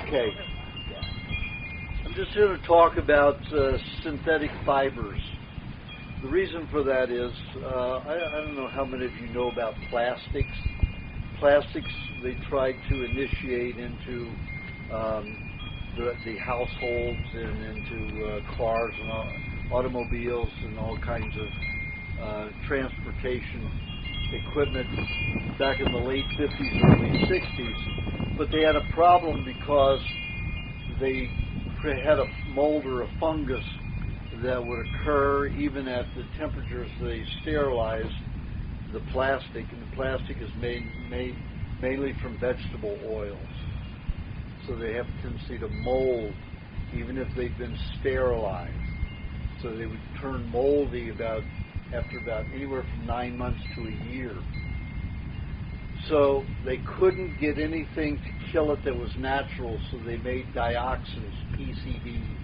Okay. I'm just here to talk about synthetic fibers. The reason for that is, I don't know how many of you know about plastics. Plastics, they tried to initiate into the households and into cars and automobiles and all kinds of transportation equipment back in the late 50s, early 60s. But they had a problem because they had a mold or a fungus that would occur even at the temperatures they sterilized the plastic, and the plastic is made mainly from vegetable oils. So they have a tendency to mold even if they've been sterilized. So they would turn moldy after about anywhere from 9 months to a year. So they couldn't get anything to kill it that was natural, so they made dioxins, PCBs.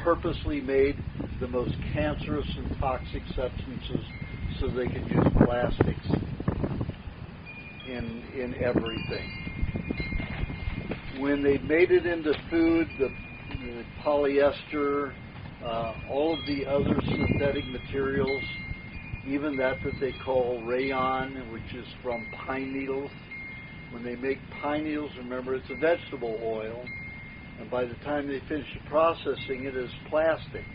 Purposely made the most cancerous and toxic substances so they could use plastics in everything. When they made it into food, the polyester, all of the other synthetic materials, even that they call rayon, which is from pine needles. When they make pine needles, remember it's a vegetable oil, and by the time they finish processing it is plastic.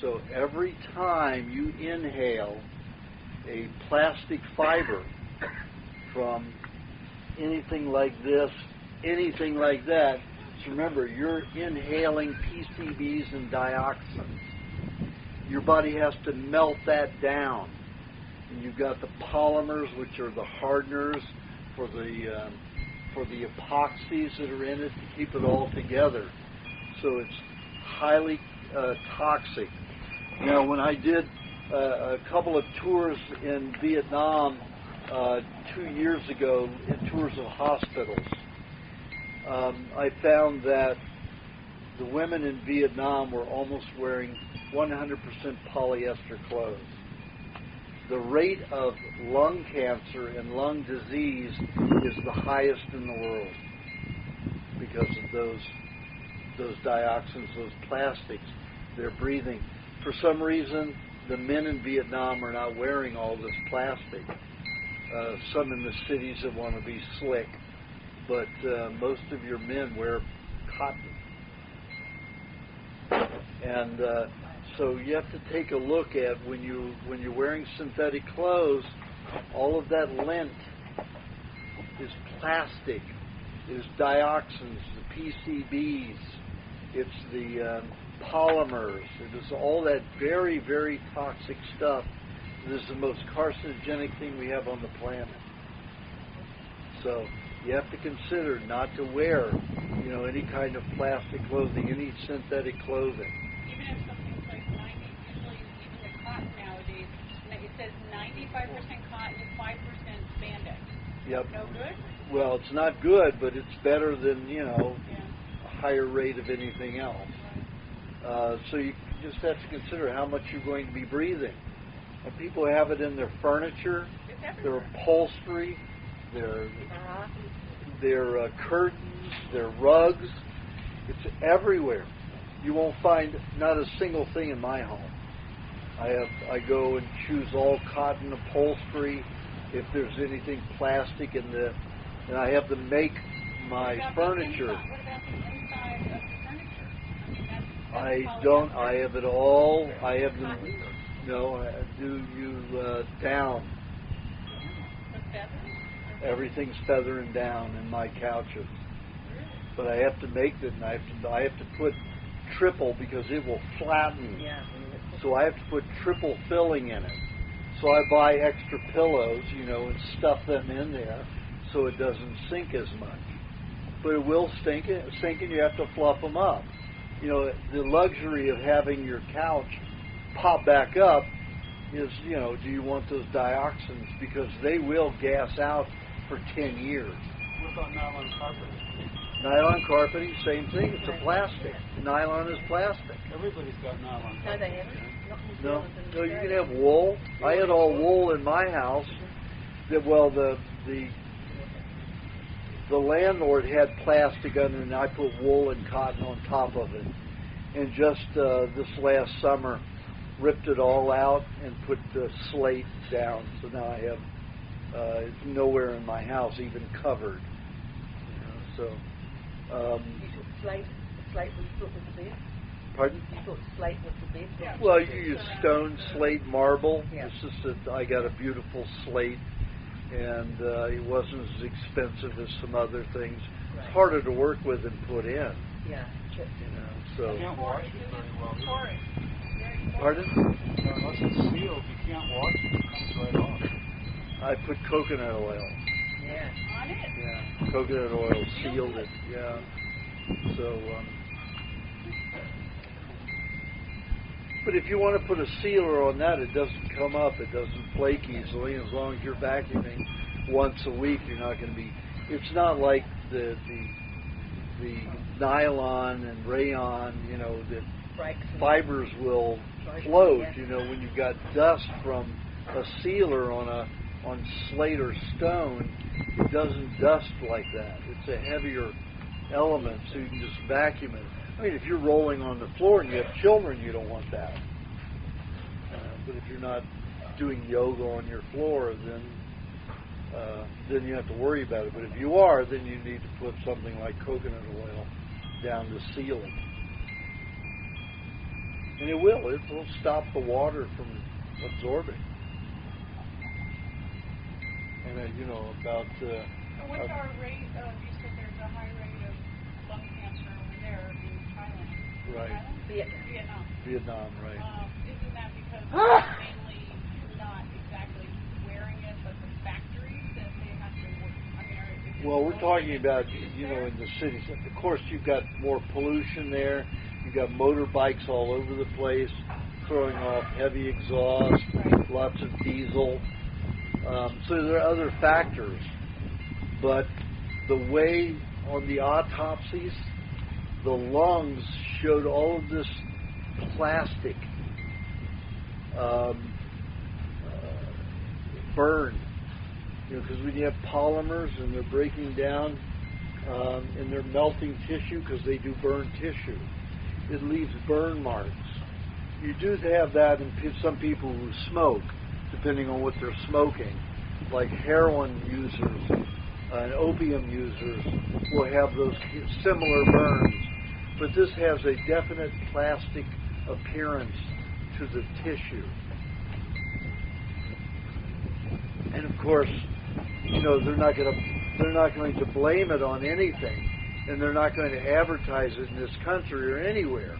So every time you inhale a plastic fiber from anything like this, anything like that, so remember, you're inhaling PCBs and dioxins. Your body has to melt that down. And you've got the polymers, which are the hardeners for the epoxies that are in it to keep it all together. So it's highly toxic. Now, when I did a couple of tours in Vietnam 2 years ago, tours of hospitals, I found that the women in Vietnam were almost wearing 100% polyester clothes. The rate of lung cancer and lung disease is the highest in the world because of those dioxins, those plastics they're breathing. For some reason, the men in Vietnam are not wearing all this plastic. Some in the cities that want to be slick, but most of your men wear cotton. And so you have to take a look at when you're wearing synthetic clothes, all of that lint is plastic, is dioxins, the PCBs, it's the polymers, it is all that very, very toxic stuff. This is the most carcinogenic thing we have on the planet. So you have to consider not to wear, any kind of plastic clothing, any synthetic clothing. Even if something's like 90, usually even the cotton nowadays, it says 95% cotton, 5% spandex. Yep. No good? Well, it's not good, but it's better than, a higher rate of anything else. So you just have to consider how much you're going to be breathing. And people have it in their furniture, their upholstery, their curtains, their rugs. It's everywhere. You won't find not a single thing in my home. I go and choose all cotton upholstery. If there's anything plastic and I have to make my furniture. What about the inside of the furniture? I have it all. I have them. No, I do use down. Everything's feather and down in my couches. But I have to make it, and I have to put triple because it will flatten. Yeah. So I have to put triple filling in it. So I buy extra pillows, and stuff them in there so it doesn't sink as much. But it will sink, and you have to fluff them up. The luxury of having your couch pop back up is, do you want those dioxins? Because they will gas out for 10 years. What about nylon carpeting? Nylon carpeting, same thing. It's a plastic. Nylon is plastic. Everybody's got nylon No, carpeting. they haven't. No, you can have wool. I had all wool in my house. The the landlord had plastic under, and I put wool and cotton on top of it. And just this last summer, ripped it all out and put the slate down. So now I have it's nowhere in my house even covered. You took slate. The slate was put with the bed. Pardon? You thought slate was the bed? Yeah. Well, you use stone, slate, marble. Yeah. It's just that I got a beautiful slate, and it wasn't as expensive as some other things. Right. It's harder to work with and put in. Yeah. You know, so. You can't wash it very well. Porous. Very porous. Pardon? Unless it's sealed, you can't wash it. It comes right off. I put coconut oil. Yeah. On it. Yeah, coconut oil sealed it. Yeah. So, but if you want to put a sealer on that, it doesn't come up. It doesn't flake easily. As long as you're vacuuming once a week, you're not going to be. It's not like the nylon and rayon. You know that fibers will float. You know when you've got dust from a sealer on slate or stone, it doesn't dust like that. It's a heavier element, so you can just vacuum it. I mean, if you're rolling on the floor and you have children, you don't want that. But if you're not doing yoga on your floor, then you have to worry about it. But if you are, then you need to put something like coconut oil down to seal it. And it will stop the water from absorbing. And about. So what's our rate of? You said there's a high rate of lung cancer over there in Thailand. Right. Thailand? Vietnam. Right. Isn't that because they're mainly not exactly wearing it, but the factories that they have to work? I mean, Well, we're talking about in the cities. Of course, you've got more pollution there. You've got motorbikes all over the place, throwing off heavy exhaust, lots of diesel. So there are other factors, but the way on the autopsies, the lungs showed all of this plastic burn. Because when you have polymers and they're breaking down and they're melting tissue because they do burn tissue, it leaves burn marks. You do have that in some people who smoke, depending on what they're smoking, like heroin users and opium users will have those similar burns. But this has a definite plastic appearance to the tissue. And of course, they're not going to blame it on anything, and they're not going to advertise it in this country or anywhere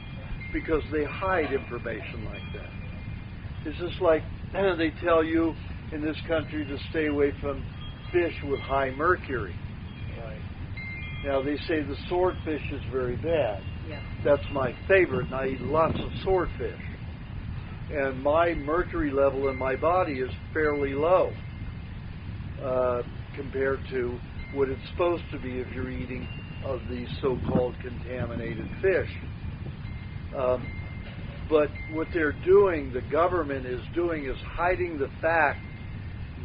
because they hide information like that. It's just like they tell you in this country to stay away from fish with high mercury. Right. Now they say the swordfish is very bad. Yeah. That's my favorite, and I eat lots of swordfish. And my mercury level in my body is fairly low compared to what it's supposed to be if you're eating of these so-called contaminated fish. But what they're doing, the government is doing, is hiding the fact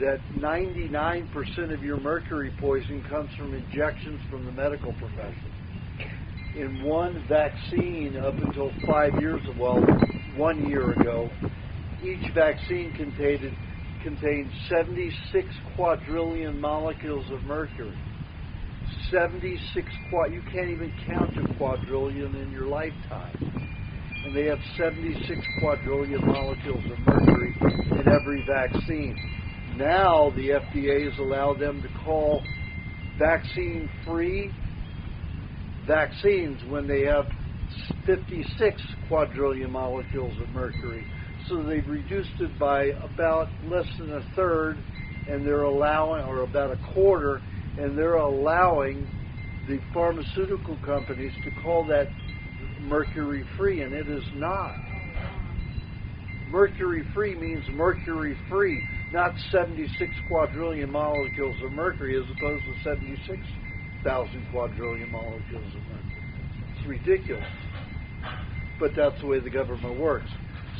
that 99% of your mercury poisoning comes from injections from the medical profession. In one vaccine up until 1 year ago, each vaccine contained 76 quadrillion molecules of mercury. 76 you can't even count to quadrillion in your lifetime. And they have 76 quadrillion molecules of mercury in every vaccine. Now the FDA has allowed them to call vaccine-free vaccines when they have 56 quadrillion molecules of mercury. So they've reduced it by about less than a third, and they're allowing, or about a quarter, and they're allowing the pharmaceutical companies to call that mercury-free, and it is not. Mercury-free means mercury-free, not 76 quadrillion molecules of mercury as opposed to 76,000 quadrillion molecules of mercury. It's ridiculous. But that's the way the government works.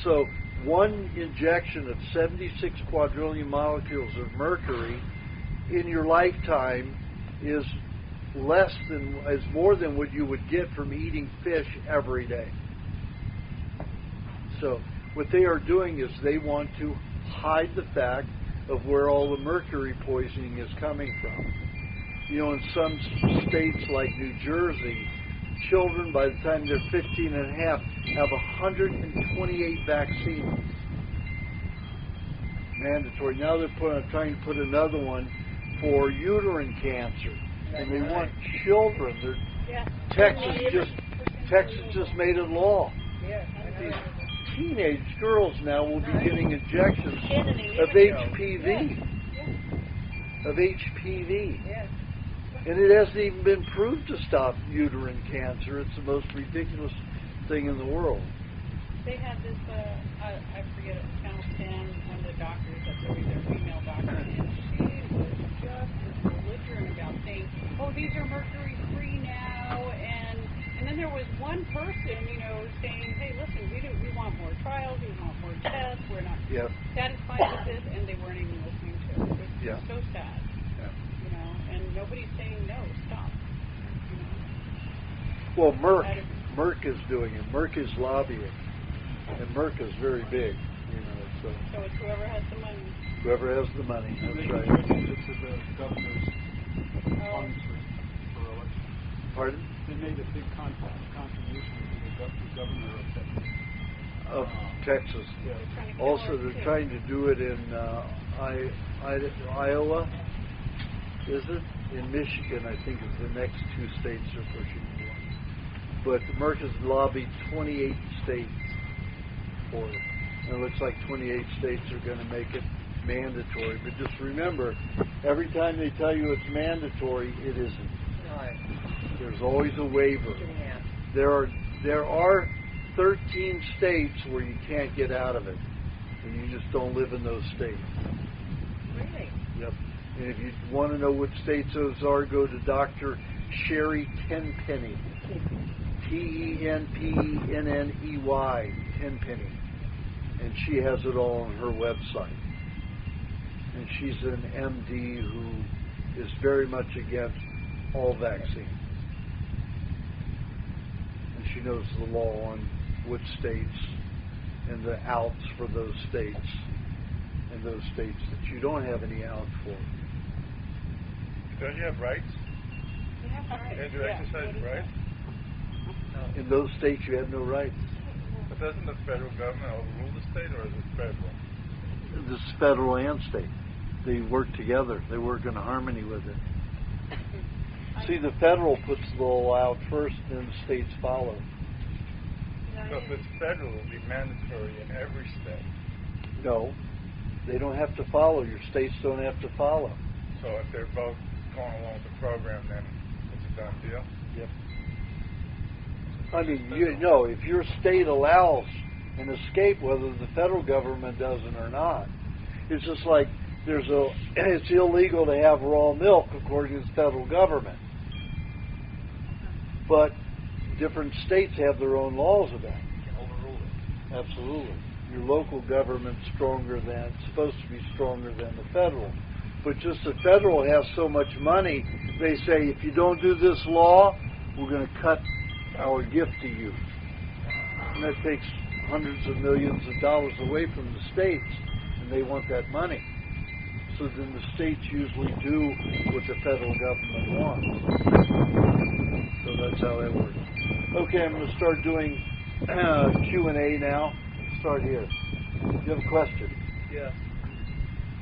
So one injection of 76 quadrillion molecules of mercury in your lifetime is is more than what you would get from eating fish every day. So what they are doing is they want to hide the fact of where all the mercury poisoning is coming from. You know, in some states like New Jersey, children by the time they're 15 and a half have 128 vaccines. Mandatory. Now they're trying to put another one for uterine cancer. And they want children. Texas just made it law. These teenage girls now will be getting injections of HPV. Of HPV. And it hasn't even been proved to stop uterine cancer. It's the most ridiculous thing in the world. They had this, I forget it, Channel 10, one of the doctors, that's always their female doctor, and she was just belligerent about saying, oh, these are mercury-free now, and then there was one person, you know, saying, hey, listen, we want more trials, we want more tests, we're not satisfied with this, and they weren't even listening to it. It was so sad, you know, and nobody's saying, no, stop, you know. Well, Merck is doing it. Merck is lobbying. And Merck is very big, you know. So it's whoever has the money. Whoever has the money, that's they right. contributed to the governor's funds for election. Pardon? They made a big contribution to the governor Of of Texas. Texas. Yeah. Also, they're trying to do it in Iowa. Is it? In Michigan, I think, is the next two states they're pushing for. But Merck has lobbied 28 states for it. And it looks like 28 states are going to make it mandatory. But just remember, every time they tell you it's mandatory, it isn't. There's always a waiver. There are 13 states where you can't get out of it, and you just don't live in those states. Really? Yep. And if you want to know what states those are, go to Dr. Sherry Tenpenny. Tenpenney, Tenpenny. And she has it all on her website. And she's an MD who is very much against all vaccines. And she knows the law on which states and the outs for those states and those states that you don't have any out for. Don't you have rights? You have rights. And you exercise rights? In those states, you have no rights. But doesn't the federal government overrule the state, or is it federal? This is federal and state. They work together. They work in harmony with it. See, the federal puts the law out first, and then the states follow. So if it's federal, it'll be mandatory in every state. No, they don't have to follow. Your states don't have to follow. So if they're both going along with the program, then it's a done deal? Yep. I mean, if your state allows an escape, whether the federal government doesn't or not, it's just like it's illegal to have raw milk according to the federal government. But different states have their own laws about it. You can overrule it. Absolutely. Your local government's supposed to be stronger than the federal. But just the federal has so much money, they say, if you don't do this law, we're going to cut our gift to you. And that takes hundreds of millions of dollars away from the states, and they want that money. So then the states usually do what the federal government wants. So that's how that works. Okay, I'm going to start doing Q&A now. Start here. Do you have a question? Yeah.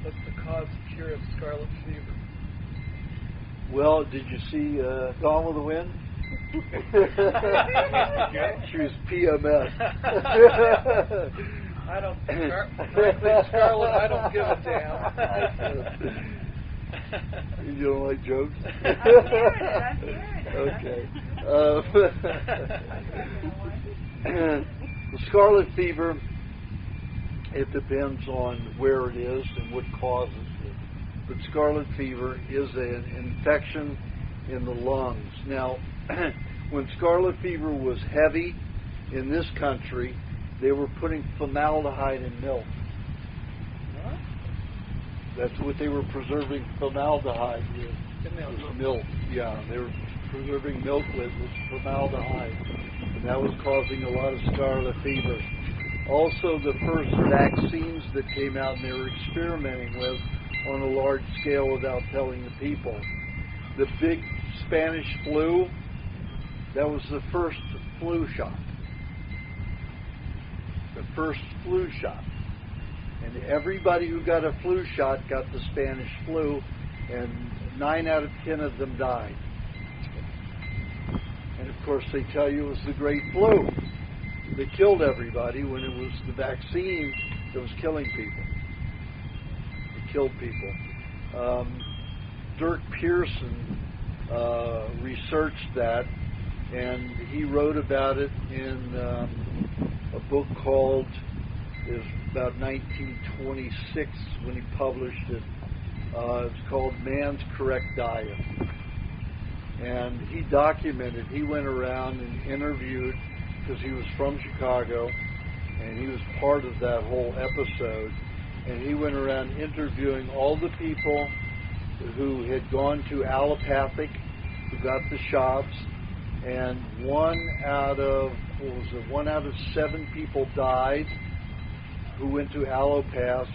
What's the cause and cure of scarlet fever? Well, did you see Gone with the Wind? She was PMS. I don't, frankly, Scarlet, I don't give a damn. You don't like jokes? I'm hearing it. Okay. The scarlet fever, it depends on where it is and what causes it. But scarlet fever is an infection in the lungs. Now, when scarlet fever was heavy in this country, they were putting formaldehyde in milk. That's what they were preserving formaldehyde with. The milk. It was milk. Yeah, they were preserving milk with formaldehyde, and that was causing a lot of scarlet fever. Also, the first vaccines that came out and they were experimenting with on a large scale without telling the people. The big Spanish flu, that was the first flu shot. The first flu shot. And everybody who got a flu shot got the Spanish flu, and 9 out of 10 of them died. And of course they tell you it was the Great Flu. They killed everybody when it was the vaccine that was killing people. It killed people. Dirk Pearson researched that, and he wrote about it in a book called, it was about 1926 when he published it. It's called Man's Correct Diet. And he documented, he went around and interviewed, because he was from Chicago, and he was part of that whole episode, and he went around interviewing all the people who had gone to allopathic, who got the shots, and 1 out of 7 people died who went to allopaths,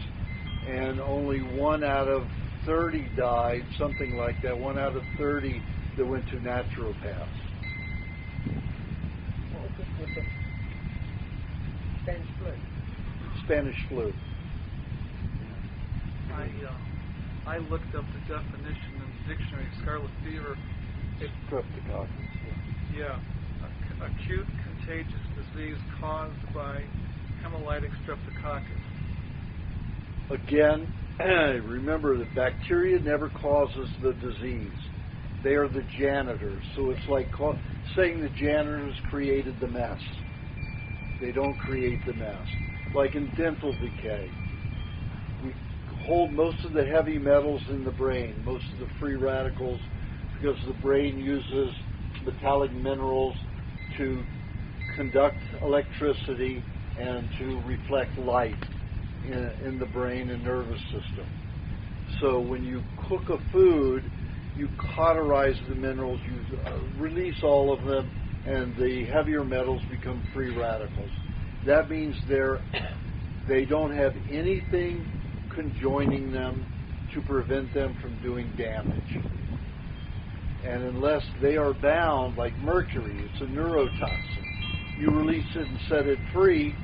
and only 1 out of 30 died, something like that, 1 out of 30 that went to naturopaths. What was this with the Spanish flu? Spanish flu. I looked up the definition in the dictionary, scarlet fever. Streptococcus. Yeah, acute contagious disease caused by hemolytic streptococcus. Again, remember that bacteria never causes the disease. They are the janitors. So it's like saying the janitors created the mess. They don't create the mess. Like in dental decay, we hold most of the heavy metals in the brain, most of the free radicals, because the brain uses metallic minerals to conduct electricity and to reflect light in the brain and nervous system. So when you cook a food, you cauterize the minerals, you release all of them, and the heavier metals become free radicals. That means they don't have anything conjoining them to prevent them from doing damage. And unless they are bound, like mercury, it's a neurotoxin. You release it and set it free,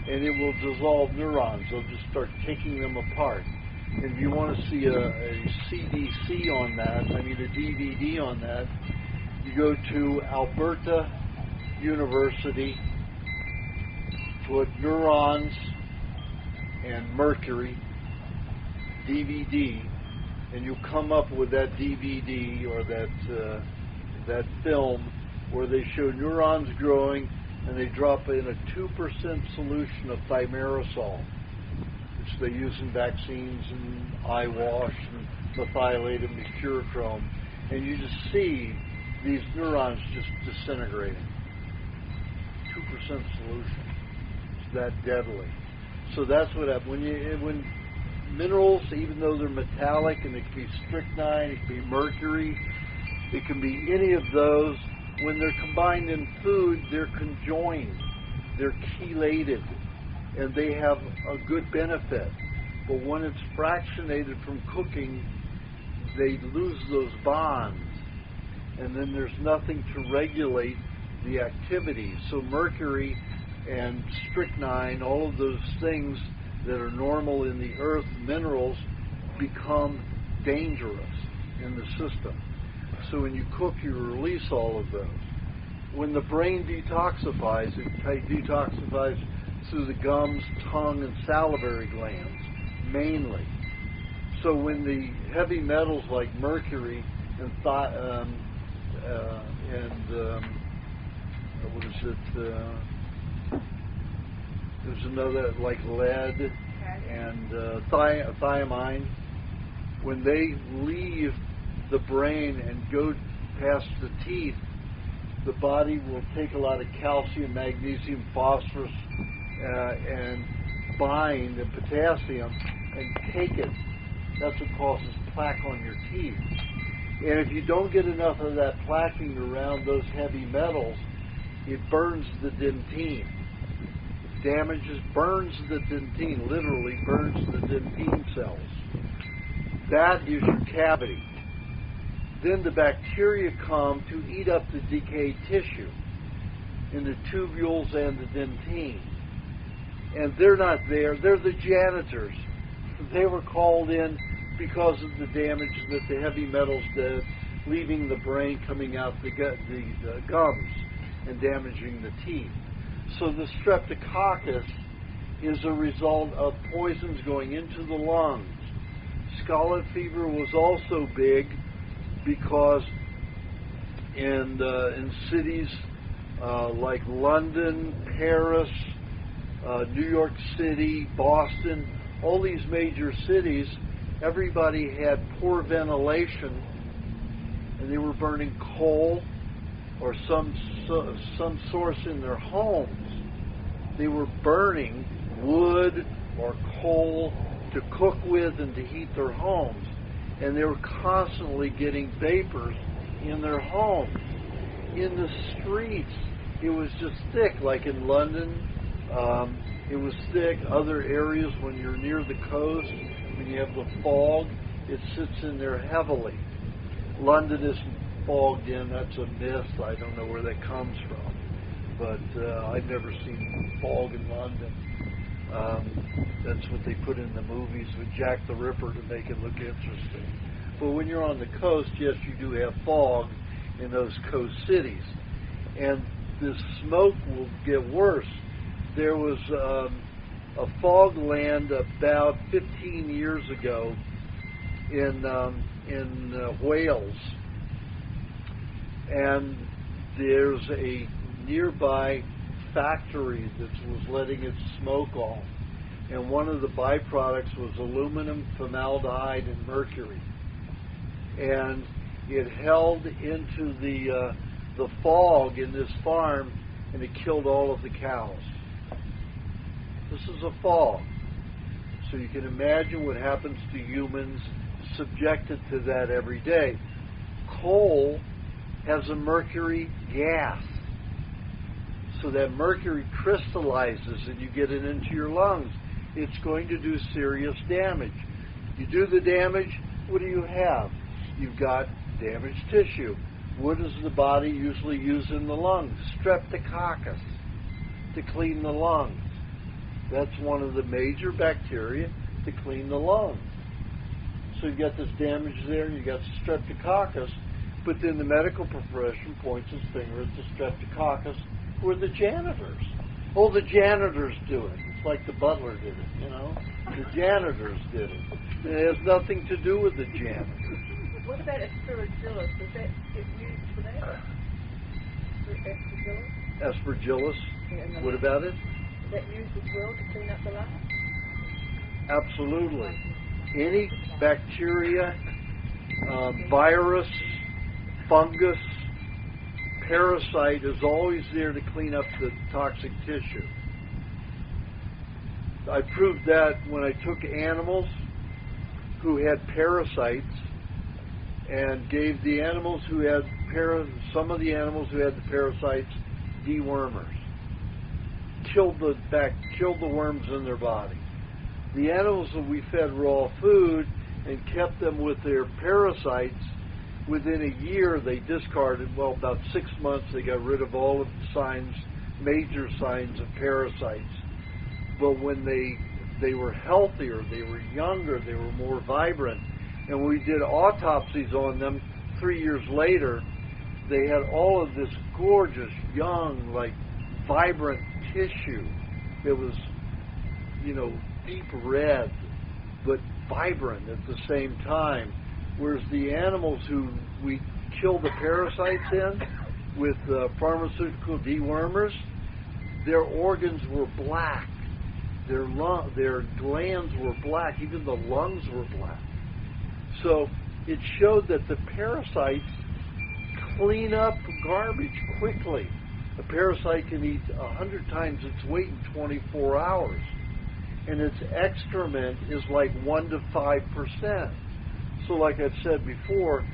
and it will dissolve neurons. They'll just start taking them apart. And if you want to see a CDC on that, a DVD on that, you go to Alberta University, put neurons and mercury, DVD, and you come up with that DVD or that film where they show neurons growing, and they drop in a 2% solution of thimerosal, which they use in vaccines and eye wash and methylated mercurochrome, and you just see these neurons just disintegrating. 2% solution. It's that deadly. So that's what happens. When minerals, even though they're metallic, and it can be strychnine, it can be mercury, it can be any of those, when they're combined in food, they're conjoined, they're chelated, and they have a good benefit. But when it's fractionated from cooking, they lose those bonds, and then there's nothing to regulate the activity. So mercury and strychnine, all of those things that are normal in the earth, minerals, become dangerous in the system. So when you cook, you release all of those. When the brain detoxifies, it detoxifies through the gums, tongue, and salivary glands, mainly. So when the heavy metals like mercury and there's another like lead and thiamine, when they leave the brain and go past the teeth, the body will take a lot of calcium, magnesium, phosphorus, and bind and potassium and take it. That's what causes plaque on your teeth. And if you don't get enough of that plaquing around those heavy metals, it burns the dentine. Burns the dentine, literally burns the dentine cells. That is your cavity. Then the bacteria come to eat up the decayed tissue in the tubules and the dentine. And they're not there, they're the janitors. They were called in because of the damage that the heavy metals did, leaving the brain, coming out the gums and damaging the teeth. So the streptococcus is a result of poisons going into the lungs. Scarlet fever was also big because in cities like London, Paris, New York City, Boston, all these major cities, everybody had poor ventilation, and they were burning coal or some source in their homes. They were burning wood or coal to cook with and to heat their homes, and they were constantly getting vapors in their homes. In the streets, it was just thick, like in London. It was thick. Other areas, when you're near the coast, when you have the fog, it sits in there heavily. London isn't fogged in. That's a myth. I don't know where that comes from. But I've never seen fog in London. That's what they put in the movies with Jack the Ripper to make it look interesting. But when you're on the coast, yes, you do have fog in those coast cities. And the smoke will get worse. There was a fog land about 15 years ago in Wales, and there's a nearby factory that was letting its smoke off, and one of the byproducts was aluminum, formaldehyde, and mercury, and it held into the fog in this farm, and it killed all of the cows. This is a fog. So you can imagine what happens to humans subjected to that every day. Coal has a mercury gas. So that mercury crystallizes and you get it into your lungs. It's going to do serious damage. You do the damage, what do you have? You've got damaged tissue. What does the body usually use in the lungs? Streptococcus to clean the lungs. That's one of the major bacteria to clean the lungs. So you've got this damage there, and you've got streptococcus, but then the medical profession points its finger at the streptococcus, who are the janitors. Oh, the janitors do it. It's like the butler did it, you know? The janitors did it. It has nothing to do with the janitors. What about aspergillus? Does that get used for that? Aspergillus? Aspergillus? Yeah, what about it? Is that used as well to clean up the lungs? Absolutely. Any bacteria, virus, fungus, parasite is always there to clean up the toxic tissue. I proved that when I took animals who had parasites and gave the animals who had some of the animals who had the parasites dewormers. Killed the worms in their body. The animals that we fed raw food and kept them with their parasites, within a year they discarded, well, about 6 months they got rid of all of the signs, major signs of parasites. But when they were healthier, they were younger, they were more vibrant, and when we did autopsies on them 3 years later, they had all of this gorgeous, young, like, vibrant tissue. It was, deep red, but vibrant at the same time. Whereas the animals who we killed the parasites in with pharmaceutical dewormers, their organs were black. Their glands were black. Even the lungs were black. So it showed that the parasites clean up garbage quickly. A parasite can eat 100 times its weight in 24 hours. And its excrement is like 1 to 5%. So like I've said before,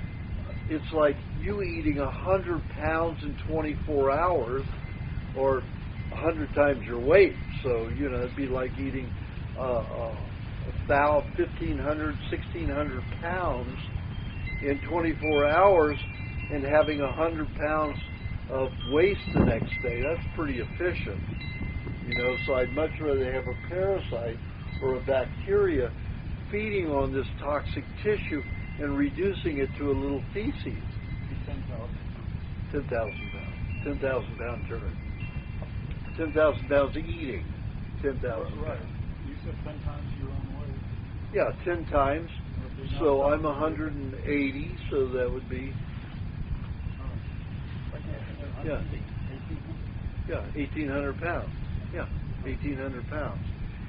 it's like you eating 100 pounds in 24 hours, or 100 times your weight. So, you know, it'd be like eating 1,500, 1,600 pounds in 24 hours and having 100 pounds of waste the next day. That's pretty efficient. You know, so I'd much rather have a parasite or a bacteria feeding on this toxic tissue and reducing it to a little feces. 10,000 pounds. 10,000 pound turd. 10,000 pounds of eating. 10,000 Right. pounds. You said 10 times your own weight. Yeah, 10 times. So I'm 180, so that would be, yeah, 1,800 pounds. Yeah, 1,800 pounds.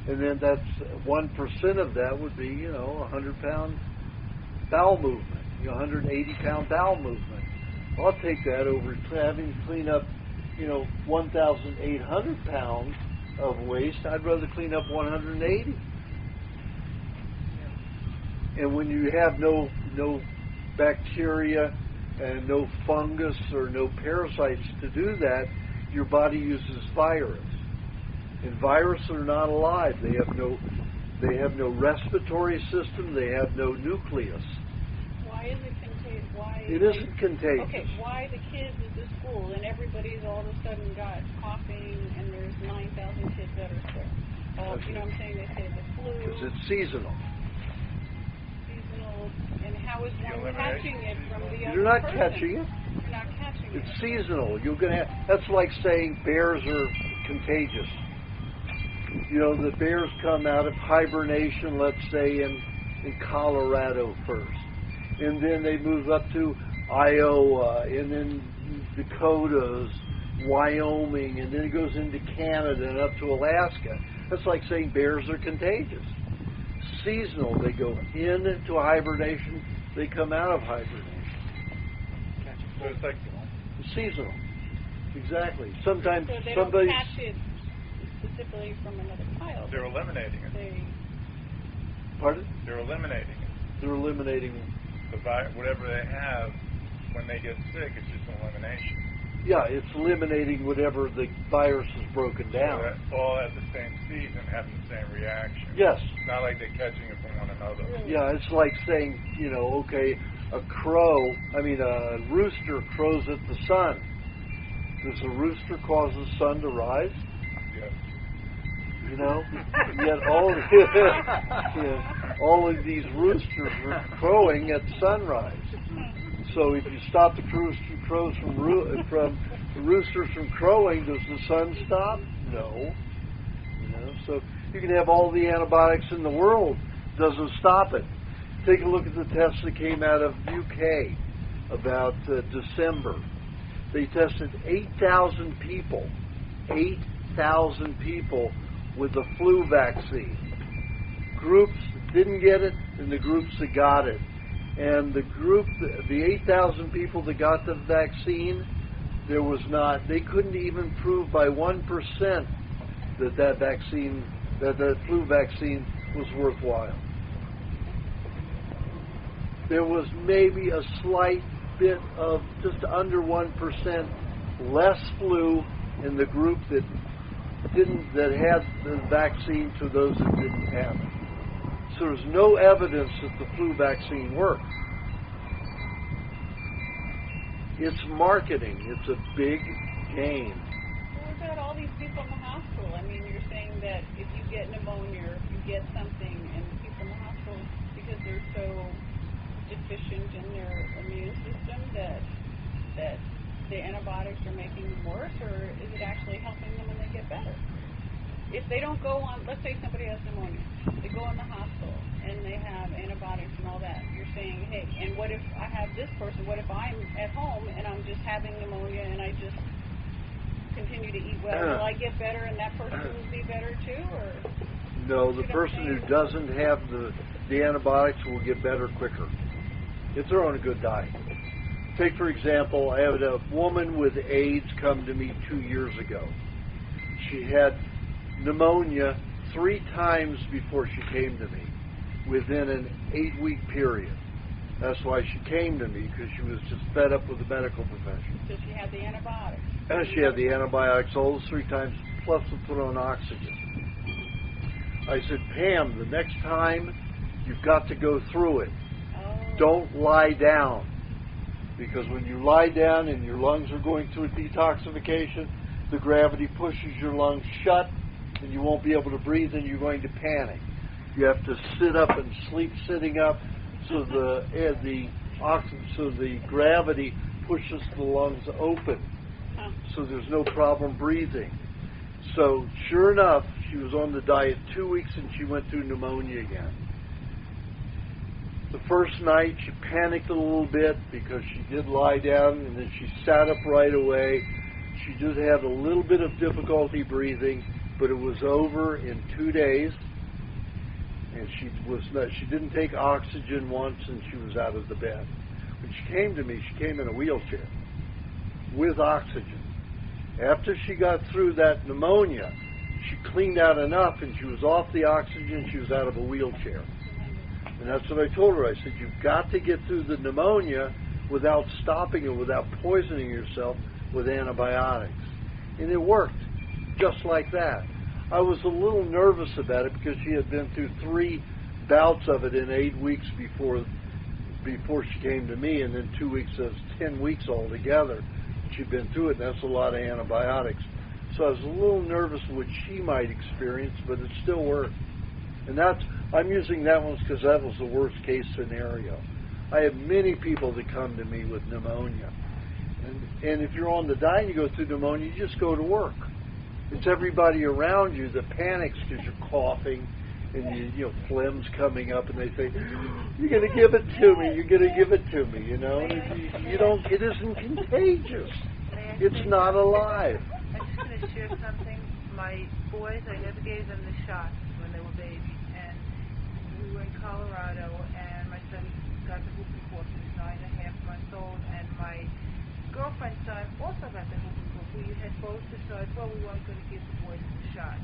And then that's 1% of that would be, you know, 100-pound bowel movement, you know, 180-pound bowel movement. Well, I'll take that over having to clean up, you know, 1,800 pounds of waste. I'd rather clean up 180. And when you have no bacteria and no fungus or no parasites to do that, your body uses virus. And viruses are not alive. They have no respiratory system. They have no nucleus. Why is it contagious? Why? It isn't contagious. Okay, why the kids at the school and everybody's all of a sudden got coughing and there's 9,000 kids that are sick? You know what I'm saying? They say the flu. Because it's seasonal. And how is one catching it from the other You're not person? catching it. You're not catching it. It's seasonal. You're gonna. That's like saying bears are contagious. You know, the bears come out of hibernation, let's say in Colorado first, and then they move up to Iowa, and then Dakotas, Wyoming, and then it goes into Canada and up to Alaska. That's like saying bears are contagious. Seasonal. They go into hibernation, they come out of hibernation. So it's like Seasonal. Exactly. Sometimes so they somebody. don't catch it specifically from another child. they're eliminating it. Pardon? They're eliminating it. They're eliminating. Whatever they have when they get sick, it's just an elimination. Yeah, it's eliminating whatever the virus has broken down. So that all at the same season having the same reaction. Yes. It's not like they're catching it from one another. Yeah, it's like saying, you know, okay, a rooster crows at the sun. Does a rooster cause the sun to rise? Yes. You know? Yet all of these roosters were crowing at sunrise. So if you stop the roosters from crowing, does the sun stop? No. You know, so you can have all the antibiotics in the world, doesn't stop it. Take a look at the tests that came out of UK about December. They tested 8,000 people with the flu vaccine. Groups that didn't get it and the groups that got it. And the 8,000 people that got the vaccine, they couldn't even prove by 1% that flu vaccine was worthwhile. There was maybe a slight bit of just under 1% less flu in the group that had the vaccine to those that didn't have it. So there's no evidence that the flu vaccine works. It's marketing. It's a big game. What about all these people in the hospital? I mean, you're saying that if you get pneumonia or if you get something and the people in the hospital, because they're so deficient in their immune system that the antibiotics are making them worse, or is it actually helping them when they get better? If they don't go on, let's say somebody has pneumonia, they go in the hospital and they have antibiotics and all that. You're saying, hey, and what if I have this person? What if I'm at home and I'm just having pneumonia and I just continue to eat well? Will I get better and that person will be better too? Or no, the person who doesn't have the antibiotics will get better quicker if they're on a good diet. Take, for example, I had a woman with AIDS come to me 2 years ago. She had pneumonia 3 times before she came to me within an 8-week period. That's why she came to me, because she was just fed up with the medical profession. So she had the antibiotics. And she had the antibiotics all those 3 times, plus to put on oxygen. I said, Pam, the next time you've got to go through it. Oh. Don't lie down. Because when you lie down and your lungs are going through a detoxification, the gravity pushes your lungs shut and you won't be able to breathe and you're going to panic. You have to sit up and sleep sitting up so the gravity pushes the lungs open. So there's no problem breathing. So sure enough, she was on the diet 2 weeks and she went through pneumonia again. The first night she panicked a little bit because she did lie down and then she sat up right away. She did have a little bit of difficulty breathing, but it was over in 2 days. And she didn't take oxygen once and she was out of the bed. When she came to me, she came in a wheelchair with oxygen. After she got through that pneumonia, she cleaned out enough and she was off the oxygen, she was out of a wheelchair. And that's what I told her. I said, you've got to get through the pneumonia without stopping it, without poisoning yourself with antibiotics. And it worked, just like that. I was a little nervous about it because she had been through 3 bouts of it in 8 weeks before she came to me, and then 2 weeks, so it was 10 weeks altogether. She'd been through it, and that's a lot of antibiotics. So I was a little nervous what she might experience, but it still worked. And I'm using that one because that was the worst case scenario. I have many people that come to me with pneumonia. And if you're on the diet and you go through pneumonia, you just go to work. It's everybody around you that panics because you're coughing and you know, phlegm's coming up and they say, you're going to give it to me, you're going to give it to me, you know. It isn't contagious. It's not alive. I'm just going to share something. My boys, I never gave them the shots when they were babies, and we were in Colorado, and my son got the whooping cough. He was 9.5 months old, and my girlfriend's son also got the whooping cough. We had both decided, well, we weren't going to give the boys the shot.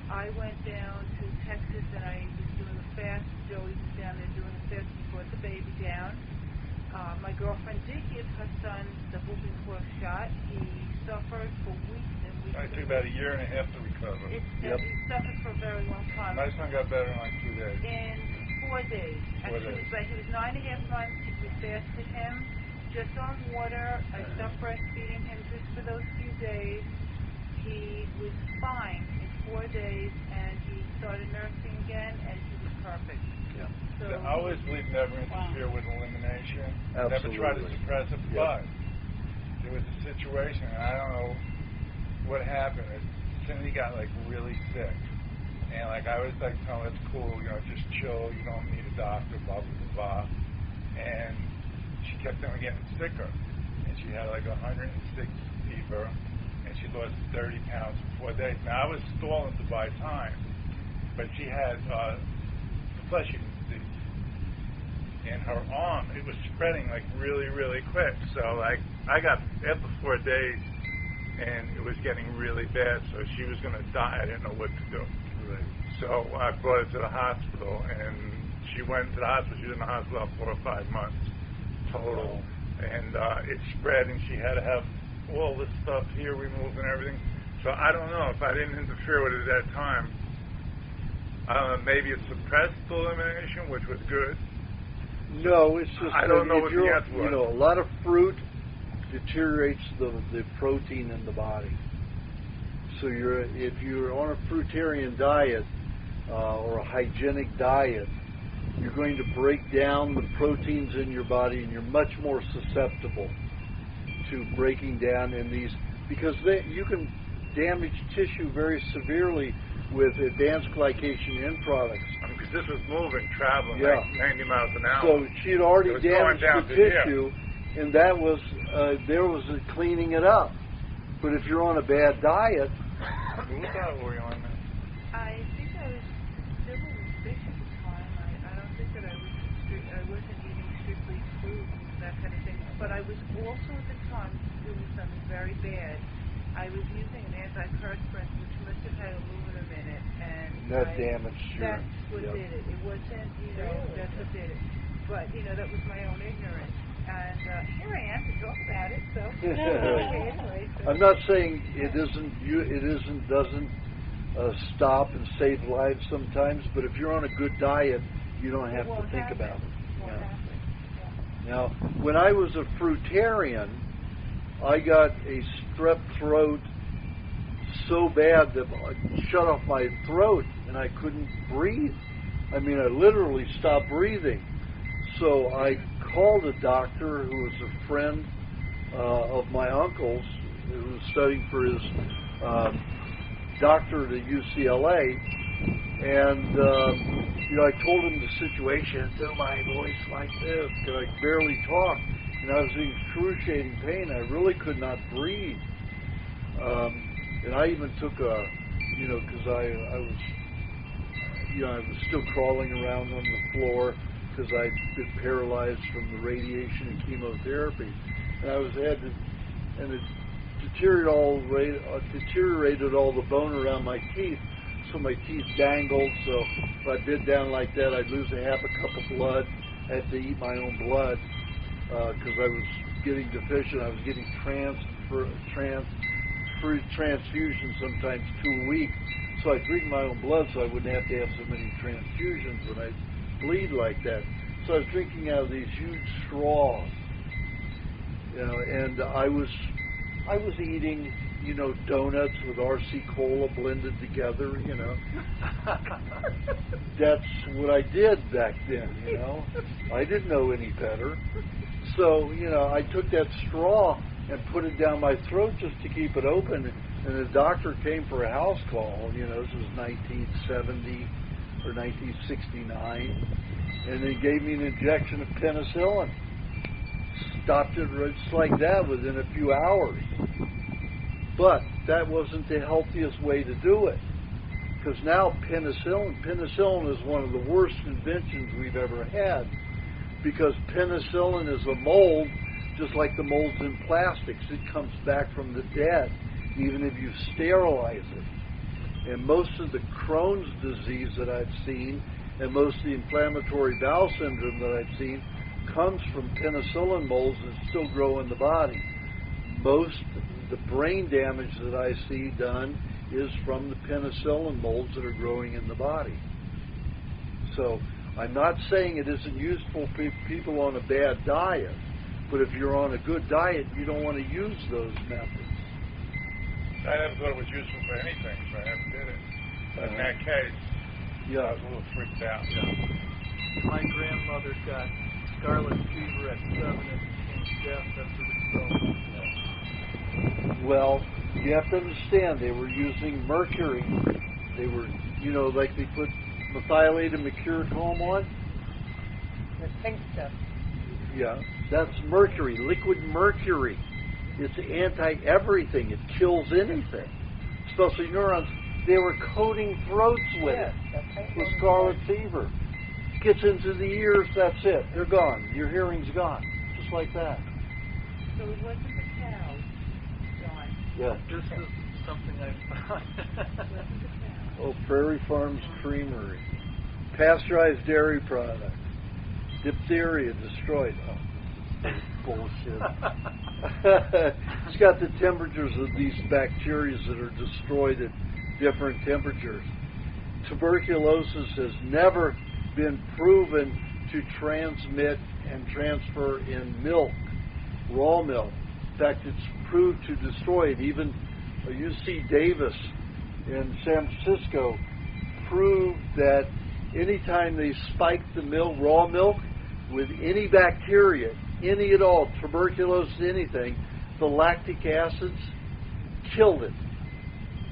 I went down to Texas, and I was doing a fast. Joey was down there doing a fast. He brought the baby down. My girlfriend did give her son the whooping cough shot. He suffered for weeks and weeks. It took about 1.5 years to recover. He suffered for a very long time. My son got better in like 2 days. In 4 days. Actually, he was 9.5 months. We fasted him just on water. I stopped breastfeeding him just for those few days. He was fine in 4 days, and he started nursing again, and he was perfect. Yeah. So I always believe never interfere with elimination. Absolutely. Never try to suppress it. But there was a situation, and I don't know what happened. Cindy got like really sick, and like I was like, "Oh, it's cool, you know, just chill. You don't need a doctor." Blah blah blah. And she kept on getting sicker, and she had like 106 fever, and she lost 30 pounds in 4 days. Now I was stalling to buy time, but she had flesh-eating disease in her arm. It was spreading like really, really quick. So like I got after 4 days, and it was getting really bad. So she was going to die. I didn't know what to do. Right. So I brought her to the hospital, and she went to the hospital. She was in the hospital 4 or 5 months total, and it spread, and she had to have all this stuff here removed and everything. So I don't know if I didn't interfere with it at that time. I don't know, maybe it suppressed the elimination, which was good. No, it's just I don't know what the answer was. You know, a lot of fruit deteriorates the protein in the body. So if you're on a fruitarian diet or a hygienic diet, you're going to break down the proteins in your body, and you're much more susceptible to breaking down in these, because you can damage tissue very severely with advanced glycation end products. Because this was moving, traveling like 90 miles an hour. So she had already damaged the tissue, and that was there was a cleaning it up. But if you're on a bad diet, what diet were you on then? I think I was still in fish at the time. I don't think that I wasn't eating strictly food, that kind of thing. But I was also at the time doing something very bad. I was using an antiperspirant, which must have had aluminum in it, and that damaged your... That's what did it. It wasn't, that's what did it. But, that was my own ignorance. And here I am to talk about it, so. Okay, anyway, so. I'm not saying doesn't stop and save lives sometimes, but if you're on a good diet, you don't have to think about it. Now, when I was a fruitarian, I got a strep throat so bad that it shut off my throat and I couldn't breathe. I mean, I literally stopped breathing. So I called a doctor who was a friend of my uncle's, who was studying for his doctorate at UCLA, and I told him the situation through my voice like this, because I could barely talk, and I was in excruciating pain. I really could not breathe, and I even took because I was still crawling around on the floor because I'd been paralyzed from the radiation and chemotherapy, and it deteriorated all the bone around my teeth, so my teeth dangled. So if I bit down like that, I'd lose half a cup of blood. I had to eat my own blood because I was getting deficient. I was getting transfusions sometimes 2 a week. So I drink my own blood so I wouldn't have to have so many transfusions when I bleed like that. So I was drinking out of these huge straws, and I was eating, donuts with RC Cola blended together, That's what I did back then, I didn't know any better. So, I took that straw and put it down my throat just to keep it open. And the doctor came for a house call, this was 1970 or 1969. And they gave me an injection of penicillin. Stopped it just like that within a few hours. But that wasn't the healthiest way to do it. Because now penicillin is one of the worst inventions we've ever had. Because penicillin is a mold, just like the molds in plastics. It comes back from the dead, even if you sterilize it. And most of the Crohn's disease that I've seen, and most of the inflammatory bowel syndrome that I've seen, comes from penicillin molds that still grow in the body. Most of the brain damage that I see done is from the penicillin molds that are growing in the body. So I'm not saying it isn't useful for people on a bad diet, but if you're on a good diet, you don't want to use those methods. I never thought it was useful for anything, so I never did it. But in that case, I was a little freaked out. Yeah. My grandmother got scarlet fever at 7 and became deaf as a result. Well, you have to understand, they were using mercury. They were, like they put methylated mercurochrome on. The pink stuff. Yeah, that's mercury, liquid mercury. It's anti-everything. It kills anything, especially neurons. They were coating throats with it, with scarlet fever. Gets into the ears, that's it. They're gone. Your hearing's gone, just like that. So it wasn't the cow, John. Yeah. This is something I found. Oh, Prairie Farms Creamery. Pasteurized dairy products. Diphtheria destroyed. Oh, bullshit. It's got the temperatures of these bacteria that are destroyed at different temperatures. Tuberculosis has never been proven to transmit and transfer in milk, raw milk. In fact, it's proved to destroy it. Even UC Davis in San Francisco proved that anytime they spiked the milk, raw milk, with any bacteria, any at all, tuberculosis, anything, the lactic acids killed it.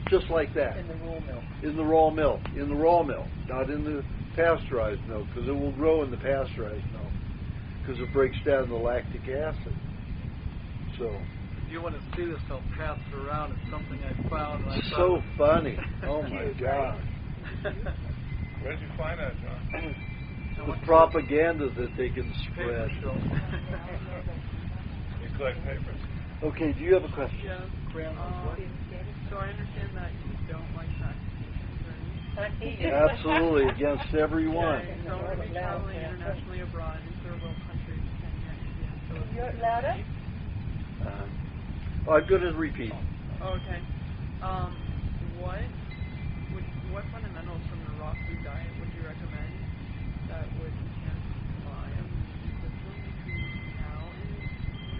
Just like that. In the raw milk. In the raw milk. In the raw milk. Not in the pasteurized milk, because it will grow in the pasteurized milk, because it breaks down the lactic acid. So. If you want to see this, I'll pass it around. It's something I found. And I So funny. Oh my God. Where did you find that, John? The propaganda that they can spread. You collect papers. Okay, do you have a question? Yeah, Grandma. So I understand that you don't like vaccines, right? Absolutely, against everyone. You don't want to be traveling internationally abroad. Is there third world countries, Kenya, India, Philippines. You're louder? I'm going to repeat. Okay. What fundamentals from the raw food diet would you recommend that would enhance my immune system between now and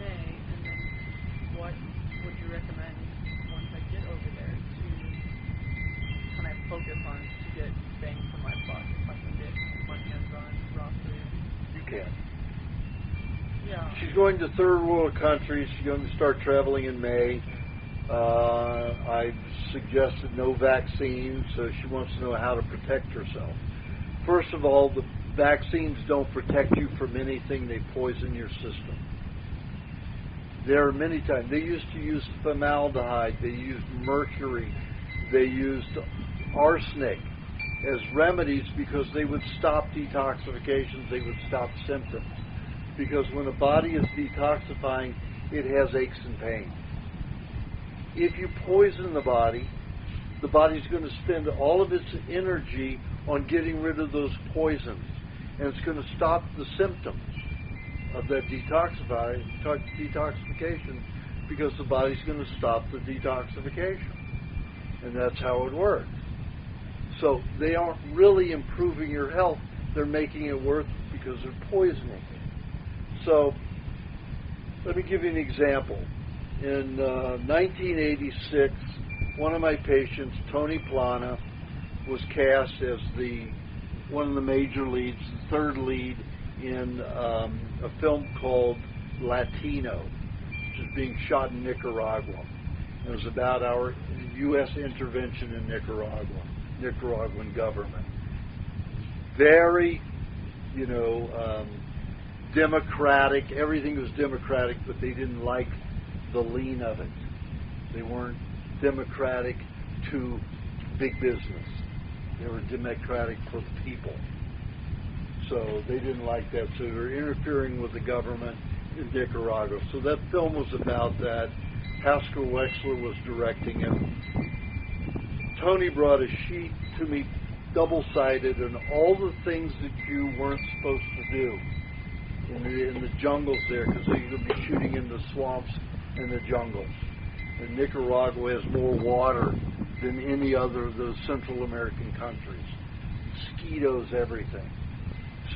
May? And then what would you recommend once I get over there to kind of focus on to get bang for my buck if I can get my hands on raw food? You can. Yeah. She's going to third world countries. She's going to start traveling in May. I've suggested no vaccines, so she wants to know how to protect herself. First of all, the vaccines don't protect you from anything. They poison your system. There are many times. They used to use formaldehyde. They used mercury. They used arsenic as remedies because they would stop detoxifications. They would stop symptoms. Because when a body is detoxifying, it has aches and pains. If you poison the body's going to spend all of its energy on getting rid of those poisons. And it's going to stop the symptoms of that detoxification because the body's going to stop the detoxification. And that's how it works. So they aren't really improving your health. They're making it worse because they're poisoning it. So let me give you an example. In 1986, one of my patients, Tony Plana, was cast as one of the major leads, the third lead in a film called Latino, which is being shot in Nicaragua. It was about our U.S. intervention in Nicaragua, Nicaraguan government. Very, democratic. Everything was democratic, but they didn't like the lean of it. They weren't democratic to big business. They were democratic for the people. So they didn't like that. So they were interfering with the government in Nicaragua. So that film was about that. Haskell Wexler was directing it. Tony brought a sheet to me, double-sided, and all the things that you weren't supposed to do in the jungles there, because they could be shooting in the swamps and the jungles. And Nicaragua has more water than any other of those Central American countries. Mosquitoes, everything.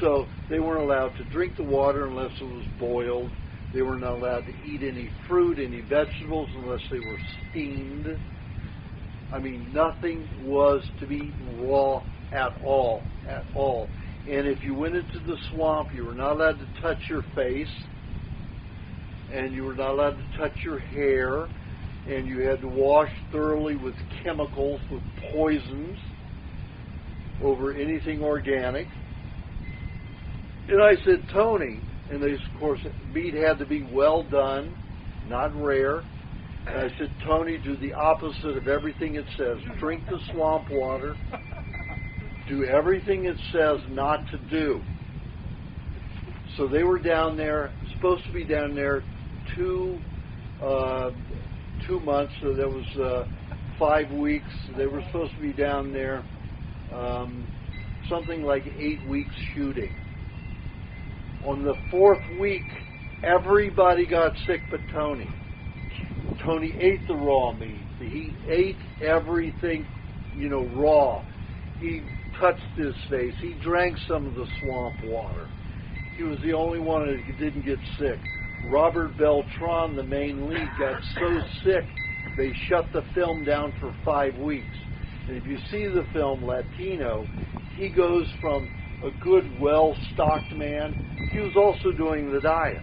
So they weren't allowed to drink the water unless it was boiled. They were not allowed to eat any fruit, any vegetables, unless they were steamed. I mean, nothing was to be eaten raw at all. And if you went into the swamp, you were not allowed to touch your face, and you were not allowed to touch your hair, and you had to wash thoroughly with chemicals, with poisons, over anything organic. And I said, Tony, and they, of course, meat had to be well done, not rare. And I said, Tony, do the opposite of everything it says. Drink the swamp water. Do everything it says not to do. So they were down there, supposed to be down there 2 months, so that was 5 weeks. They were supposed to be down there something like 8 weeks shooting. On the 4th week, everybody got sick but Tony. Tony ate the raw meat. He ate everything, raw. He touched his face. He drank some of the swamp water. He was the only one that didn't get sick. Robert Beltran, the main lead, got so sick they shut the film down for 5 weeks. And if you see the film Latino, he goes from a good, well-stocked man. He was also doing the diet.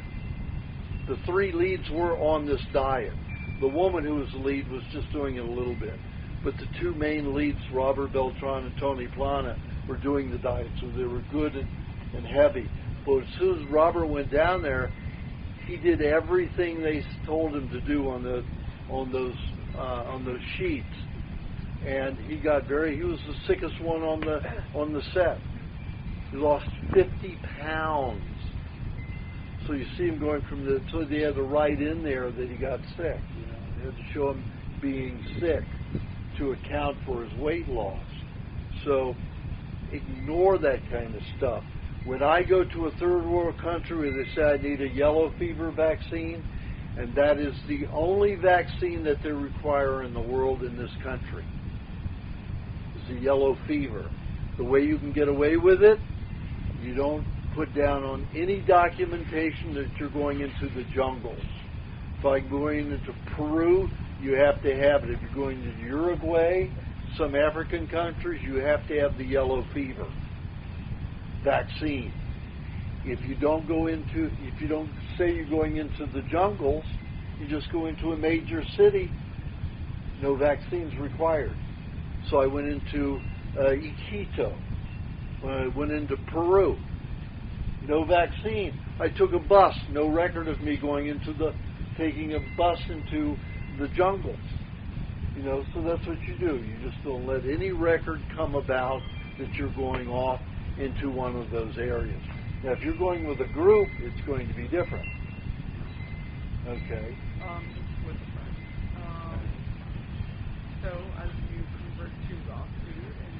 The 3 leads were on this diet. The woman who was the lead was just doing it a little bit. But the 2 main leads, Robert Beltran and Tony Plana, were doing the diet, so they were good and heavy. But as soon as Robert went down there, he did everything they told him to do on those sheets, and he was the sickest one on the set. He lost 50 pounds. So you see him going so they had to write in there that he got sick. They had to show him being sick to account for his weight loss. So ignore that kind of stuff. When I go to a third world country where they say I need a yellow fever vaccine, and that is the only vaccine that they require in the world in this country, is the yellow fever. The way you can get away with it, you don't put down on any documentation that you're going into the jungles. If I'm going into Peru, you have to have it. If you're going to Uruguay, some African countries, you have to have the yellow fever vaccine. If you don't say you're going into the jungles, you just go into a major city, no vaccines required. So I went into Iquitos. When I went into Peru, no vaccine. I took a bus, no record of me taking a bus into the jungles. So that's what you do. You just don't let any record come about that you're going off into one of those areas. Now, if you're going with a group, it's going to be different. Okay. With a friend. So as you convert to raw food and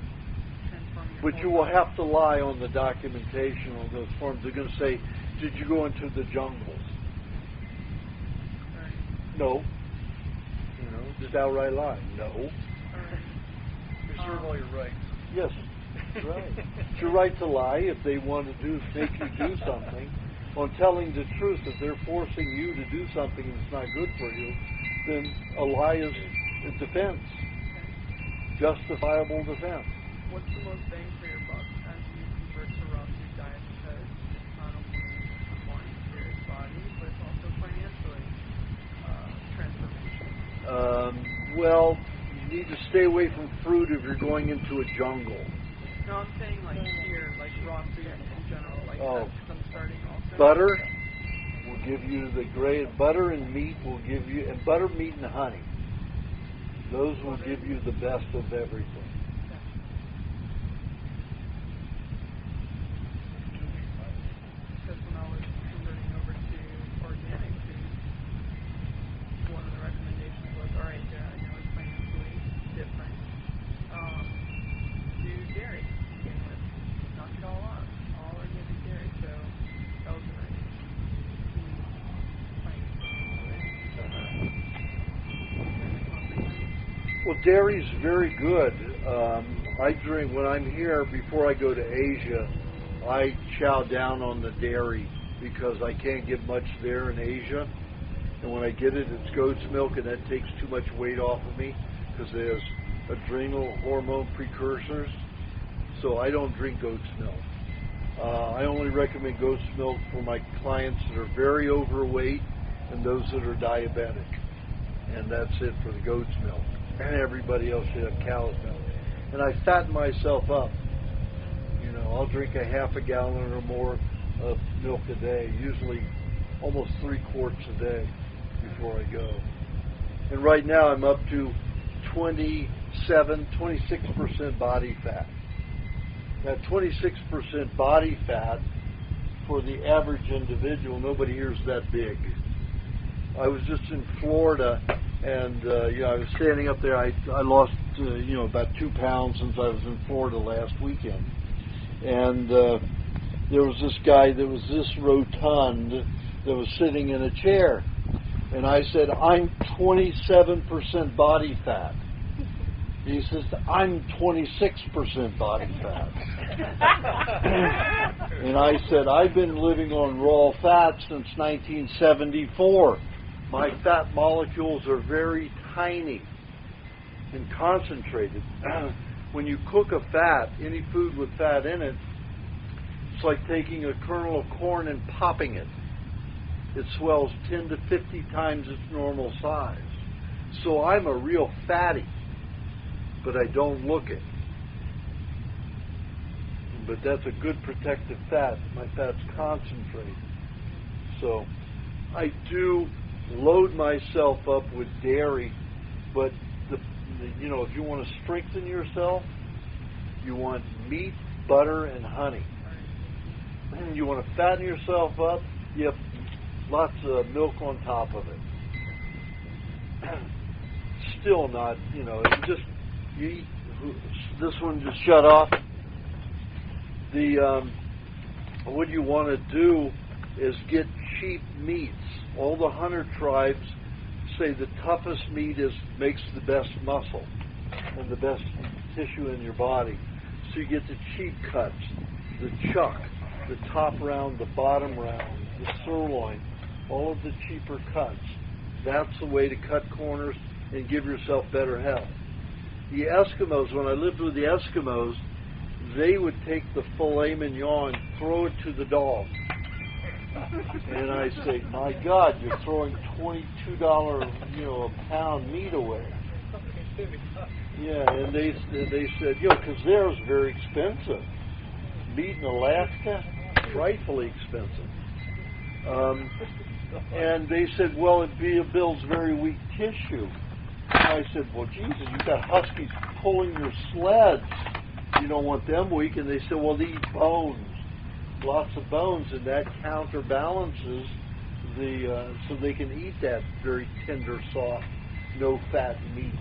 transform your But you will have to lie on the documentation on those forms. They're going to say, did you go into the jungles? Right. No. Just outright lie. No. You serve all your rights. Yes. That's right. It's your right to lie if they want to make you do something. On telling the truth, if they're forcing you to do something that's not good for you, then a lie is a defense. Okay. Justifiable defense. What's the most bang for your buck as you convert to raw food diet? Because it's not only one spirit body, but it's also financially transformation. Well, you need to stay away from fruit if you're going into a jungle. No, I'm saying like here, like raw food in general, like that's I'm starting also. Butter will give you the great. Butter and meat will give you, and butter, meat, and honey. Those will give you the best of everything. Because when I was converting over to organic food, one of the recommendations was, all right, I know it's financially different. Do dairy to begin with. Knock it all out. All organic dairy. So that was a nice Well, dairy's very good. I drink, when I'm here, before I go to Asia, I chow down on the dairy because I can't get much there in Asia. And when I get it, it's goat's milk, and that takes too much weight off of me because there's adrenal hormone precursors. So I don't drink goat's milk. I only recommend goat's milk for my clients that are very overweight and those that are diabetic. And that's it for the goat's milk. And everybody else should have cow's milk. And I fatten myself up. I'll drink a half a gallon or more of milk a day, usually almost 3 quarts a day before I go. And right now I'm up to 26% body fat. That 26% body fat for the average individual, nobody here is that big. I was just in Florida, and I was standing up there. I lost about 2 pounds since I was in Florida last weekend, and there was this guy that was this rotund that was sitting in a chair, and I said, "I'm 27% body fat." He says, "I'm 26% body fat." And I said, "I've been living on raw fat since 1974. My fat molecules are very tiny and concentrated." When you cook a fat, any food with fat in it, it's like taking a kernel of corn and popping it. It swells 10 to 50 times its normal size. So I'm a real fatty, but I don't look it. But that's a good protective fat. My fat's concentrated. So I do load myself up with dairy, but if you want to strengthen yourself, you want meat, butter, and honey. And you want to fatten yourself up, you have lots of milk on top of it. Still not, you eat, this one just shut off. what you want to do is get cheap meats. All the hunter tribes say the toughest meat makes the best muscle and the best tissue in your body. So you get the cheap cuts, the chuck, the top round, the bottom round, the sirloin, all of the cheaper cuts. That's the way to cut corners and give yourself better health. The Eskimos, when I lived with the Eskimos, they would take the filet mignon, throw it to the dog. And I say, my God, you're throwing $22, a pound meat away. Yeah, and they said, because theirs is very expensive. Meat in Alaska, frightfully expensive. And they said, well, it builds very weak tissue. And I said, well, Jesus, you've got huskies pulling your sleds. You don't want them weak. And they said, well, they eat bones, lots of bones, and that counterbalances so they can eat that very tender, soft, no-fat meat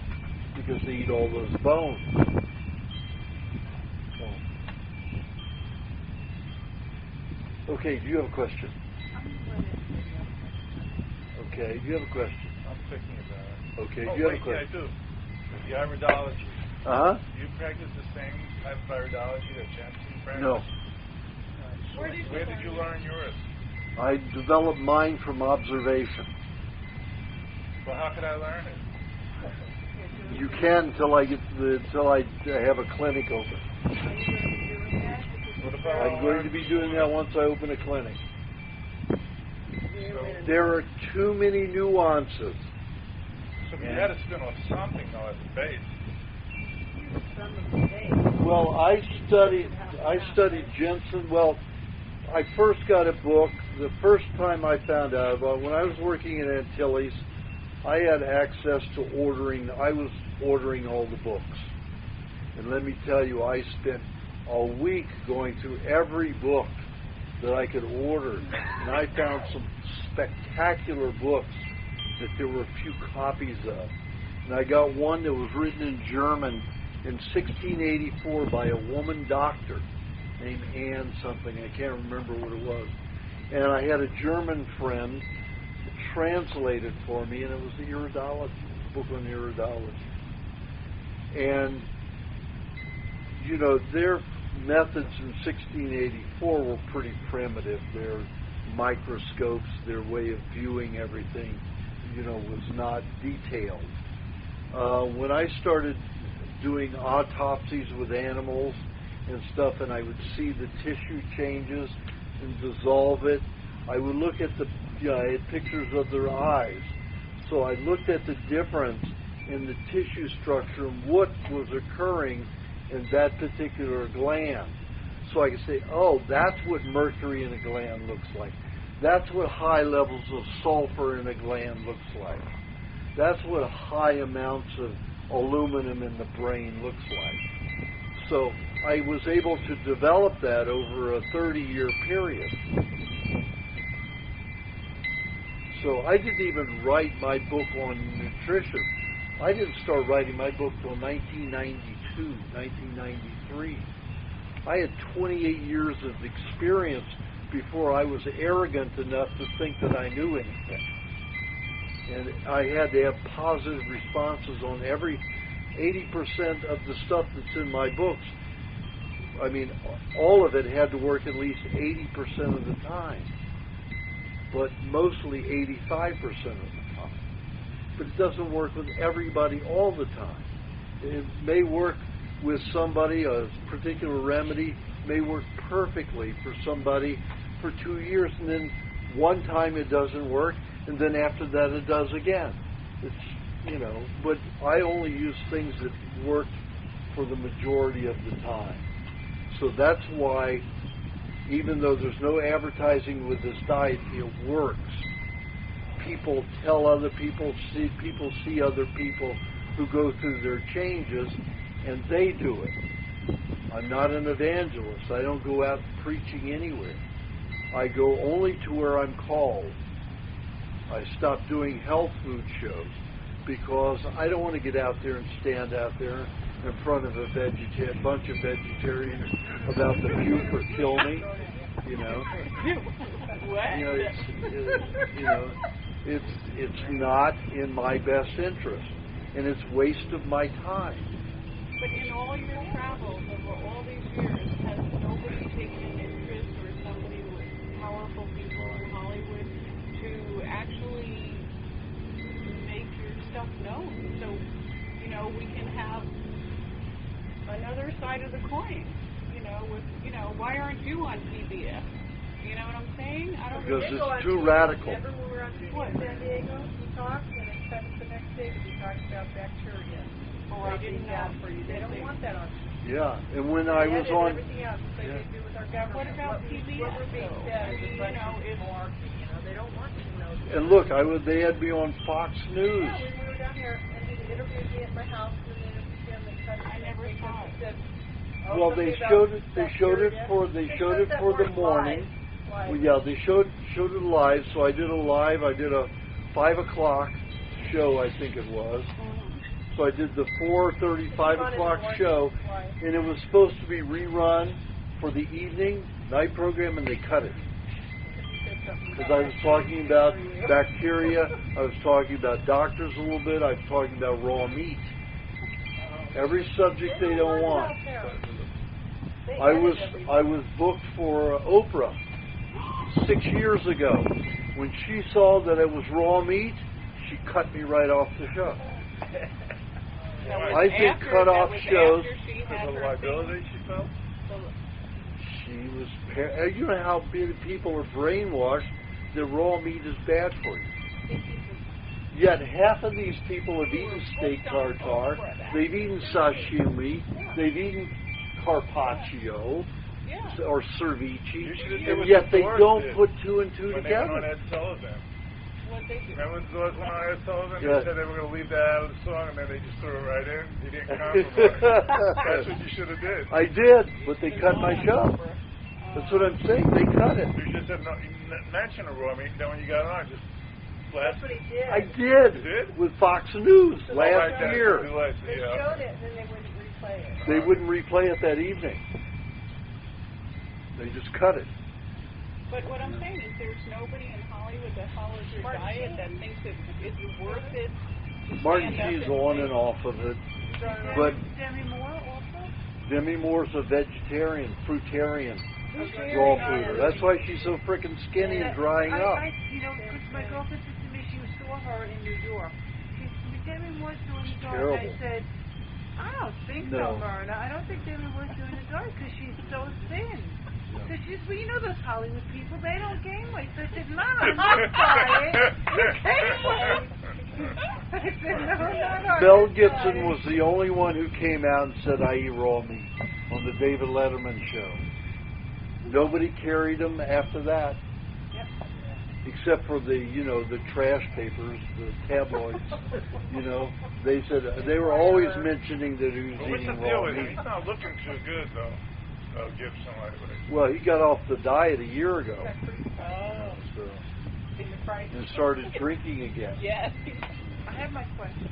because they eat all those bones. Okay, do you have a question? Okay, do you have a question? I'm thinking about it. Okay, do you have a question? Yeah, I do. The iridology. Uh-huh. Do you practice the same type of iridology that Jensen practiced? No. Where did you learn yours? I developed mine from observation. Well, how could I learn it? You can until I have a clinic open. What about I'm going to be doing that once I open a clinic. There are too many nuances. So you had to spin off something, though, at the base. Well, I studied Jensen. Well, I first got a book. The first time I found out about when I was working in Antilles, I had access to ordering. I was ordering all the books. And let me tell you, I spent a week going through every book that I could order. And I found some spectacular books that there were a few copies of. And I got one that was written in German in 1684 by a woman doctor named Anne something. I can't remember what it was. And I had a German friend that translated for me, and it was the iridology, a book on iridology. And, their methods in 1684 were pretty primitive. Their microscopes, their way of viewing everything, was not detailed. When I started doing autopsies with animals and stuff, and I would see the tissue changes and dissolve it, I would look at I had pictures of their eyes. So I looked at the difference in the tissue structure and what was occurring in that particular gland. So I could say, oh, that's what mercury in a gland looks like. That's what high levels of sulfur in a gland looks like. That's what high amounts of aluminum in the brain looks like. So I was able to develop that over a 30-year period. So I didn't even write my book on nutrition. I didn't start writing my book till 1992, 1993. I had 28 years of experience before I was arrogant enough to think that I knew anything. And I had to have positive responses on every 80% of the stuff that's in my books. I mean, all of it had to work at least 80% of the time, but mostly 85% of the time. But it doesn't work with everybody all the time. It may work with somebody, a particular remedy may work perfectly for somebody for 2 years, and then one time it doesn't work, and then after that it does again. It's, but I only use things that work for the majority of the time. So that's why, even though there's no advertising with this diet, it works. People tell other people see other people who go through their changes, and they do it. I'm not an evangelist. I don't go out preaching anywhere. I go only to where I'm called. I stopped doing health food shows because I don't want to get out there and stand out there in front of a bunch of vegetarians about to puke or kill me. You know. What? It's not in my best interest, and it's waste of my time. But in all your travels over all these years, has nobody taken an interest or somebody with powerful people in Hollywood to actually make your stuff known? So, we can have another side of the coin. Why aren't you on PBS? You know what I'm saying? I don't Because know. it's too radical. Remember when we were on TV in San Diego? We talked, and it said the next day that we talked about bacteria. Oh, I didn't know. They don't want that on TV. Yeah, and when I was on... everything else, just like they do with our government. What about PBS? What we're being though? said I mean, is they don't want you to know. And look, they had me on Fox News. Yeah, we were down here, and he interviewed me at my house, and then they cut it. I never saw it. Said, Well, they showed it for the morning. Well, yeah, they showed it live. So I did a 5 o'clock show, I think it was. So I did the 4:30, 5 o'clock show, and it was supposed to be rerun for the evening night program, and they cut it. Because I was talking about bacteria, I was talking about doctors a little bit, I was talking about raw meat. Every subject they don't want. I was booked for Oprah 6 years ago. When she saw that it was raw meat, she cut me right off the show. I think cut off shows. Because of the liability she felt? She was. You know how people are brainwashed that raw meat is bad for you. Yet half of these people have eaten steak tartare, they've eaten sashimi, they've eaten carpaccio or ceviche, and yet they don't put two and two when together. They went on Ed Sullivan. What they do? Remember when George went on Ed Sullivan? Yeah. They said they were going to leave that out of the song, and then they just threw it right in. He didn't compromise. That's what you should have did. I did, but they cut my show. That's what I'm saying. They cut it. You just said no, you mention a raw meat, then when you got on, just last. That's what he did. I did. You did? With Fox News last Right, year. They showed it, and then they wouldn't replay it. They wouldn't replay it that evening. They just cut it. But what I'm saying is there's nobody in Hollywood that follows your diet that thinks it's worth it. Martin She's on and off of it. But Demi Moore also? Demi Moore's a vegetarian, fruitarian, raw fooder. That's why she's so freaking skinny and drying up. Because my girlfriend said to me she saw her in New York. She said, Demi Moore's doing the diet. Terrible. I said, I don't think so, Myrna. I don't think Demi Moore's doing the diet because she's so thin. So she said, well, you know those Hollywood people, they don't gain weight. So I said, not on this diet. You gain weight. I said, no, not on Mel this Gibson diet. was the only one who came out and said, I eat raw meat on the David Letterman show. Nobody carried him after that. Yep. Except for the trash papers, the tabloids. They said they were always mentioning that he was What's the eating deal raw with him? meat. He's not looking too good, though. Gibson, like what Well, he got off the diet a year ago. Oh. So, In the price. and started drinking again. Yes. I have my question.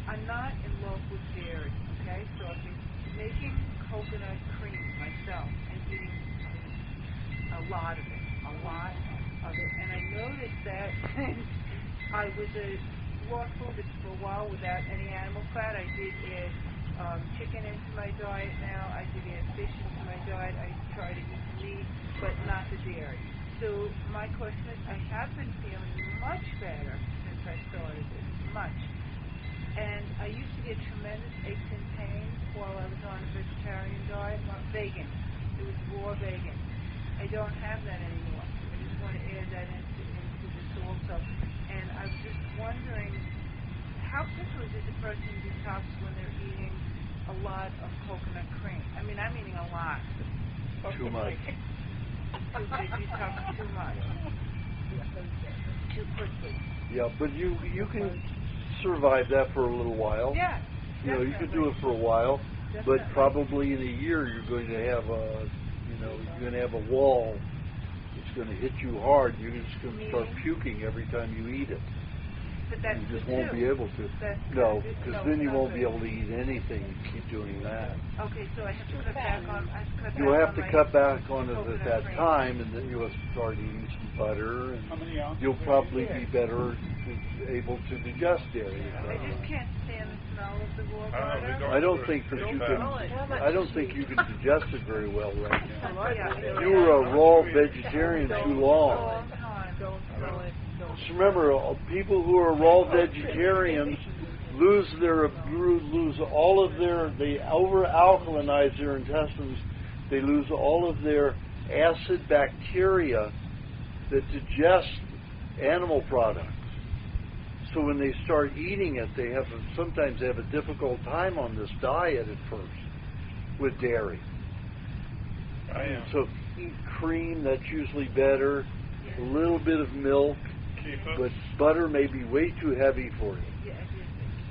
I'm not in love with dairy, okay? So I've been making coconut cream myself and eating a lot of it. And I noticed that I was a raw food for a while without any animal fat. I did add chicken into my diet now. I did add fish into my diet. I try to eat meat, but not the dairy. So my question is, I have been feeling much better since I started this, much. And I used to get tremendous aches and pains while I was on a vegetarian diet, not vegan. It was raw vegan. I don't have that anymore. I just want to add that into this also. And I was just wondering, how quickly does a person detox when they're eating a lot of coconut cream? I mean, I'm eating a lot. Too much. They detox too much. Too quickly. Yeah, but you can survive that for a little while. Yeah. You can do it for a while, but probably in a year you're going to have a wall. It's going to hit you hard. You're just going to start puking every time you eat it. but that's You just good won't too. be able to. That's No, good. because No, then it's you not won't be good. able to eat anything. You keep doing that. Okay, so I have to cut back on. I have to cut You'll back have on to my cut back on it at coconut that cream. time, and then you'll start eating some butter, How and many ounces? you'll are you probably doing? be better able to digest dairy. I just can't stand the smell of the raw I don't know, butter. we I don't think that Don't you smell can. I don't think you can digest it very well right now. Yeah. You were a raw vegetarian too long. Long time. Don't smell it. Don't. Just remember, people who are raw vegetarians lose all of they over alkalinize their intestines. They lose all of their acid bacteria that digest animal products. So when they start eating it, sometimes they have a difficult time on this diet at first with dairy. So eat cream, that's usually better. A little bit of milk, but butter may be way too heavy for you,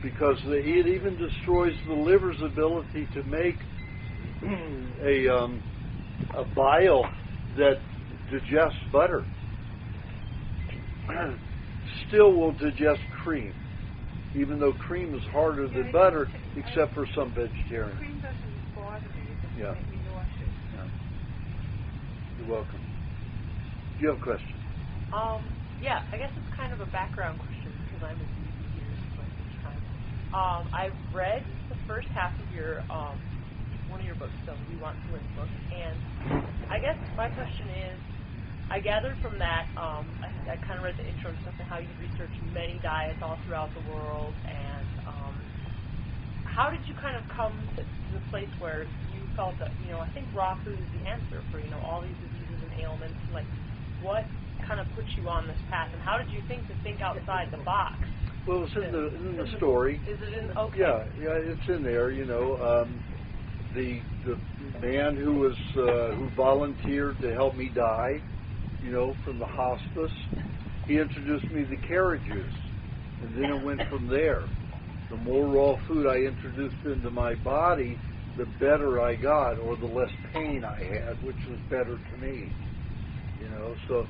because it even destroys the liver's ability to make a bile that digests butter. Still will digest cream, even though cream is harder than butter, except for some vegetarians. Cream doesn't bother me. It doesn't Yeah. make me nauseous. Yeah. You're welcome. Do you have a question? Yeah, I guess it's kind of a background question because I'm a newbie here for the first time. I've read the first half of your one of your books, the We Want to Win book, and I guess my question is, I gathered from that, I kind of read the intro and stuff and how you researched many diets all throughout the world, and how did you kind of come to the place where you felt that, I think raw food is the answer for, all these diseases and ailments, like, what kind of put you on this path, and how did you think outside the box? Well, it's in the story. Is it in? Okay. Yeah, it's in there. The man who volunteered to help me die, from the hospice, he introduced me to carrot juice, and then it went from there. The more raw food I introduced into my body, the better I got, or the less pain I had, which was better to me. So,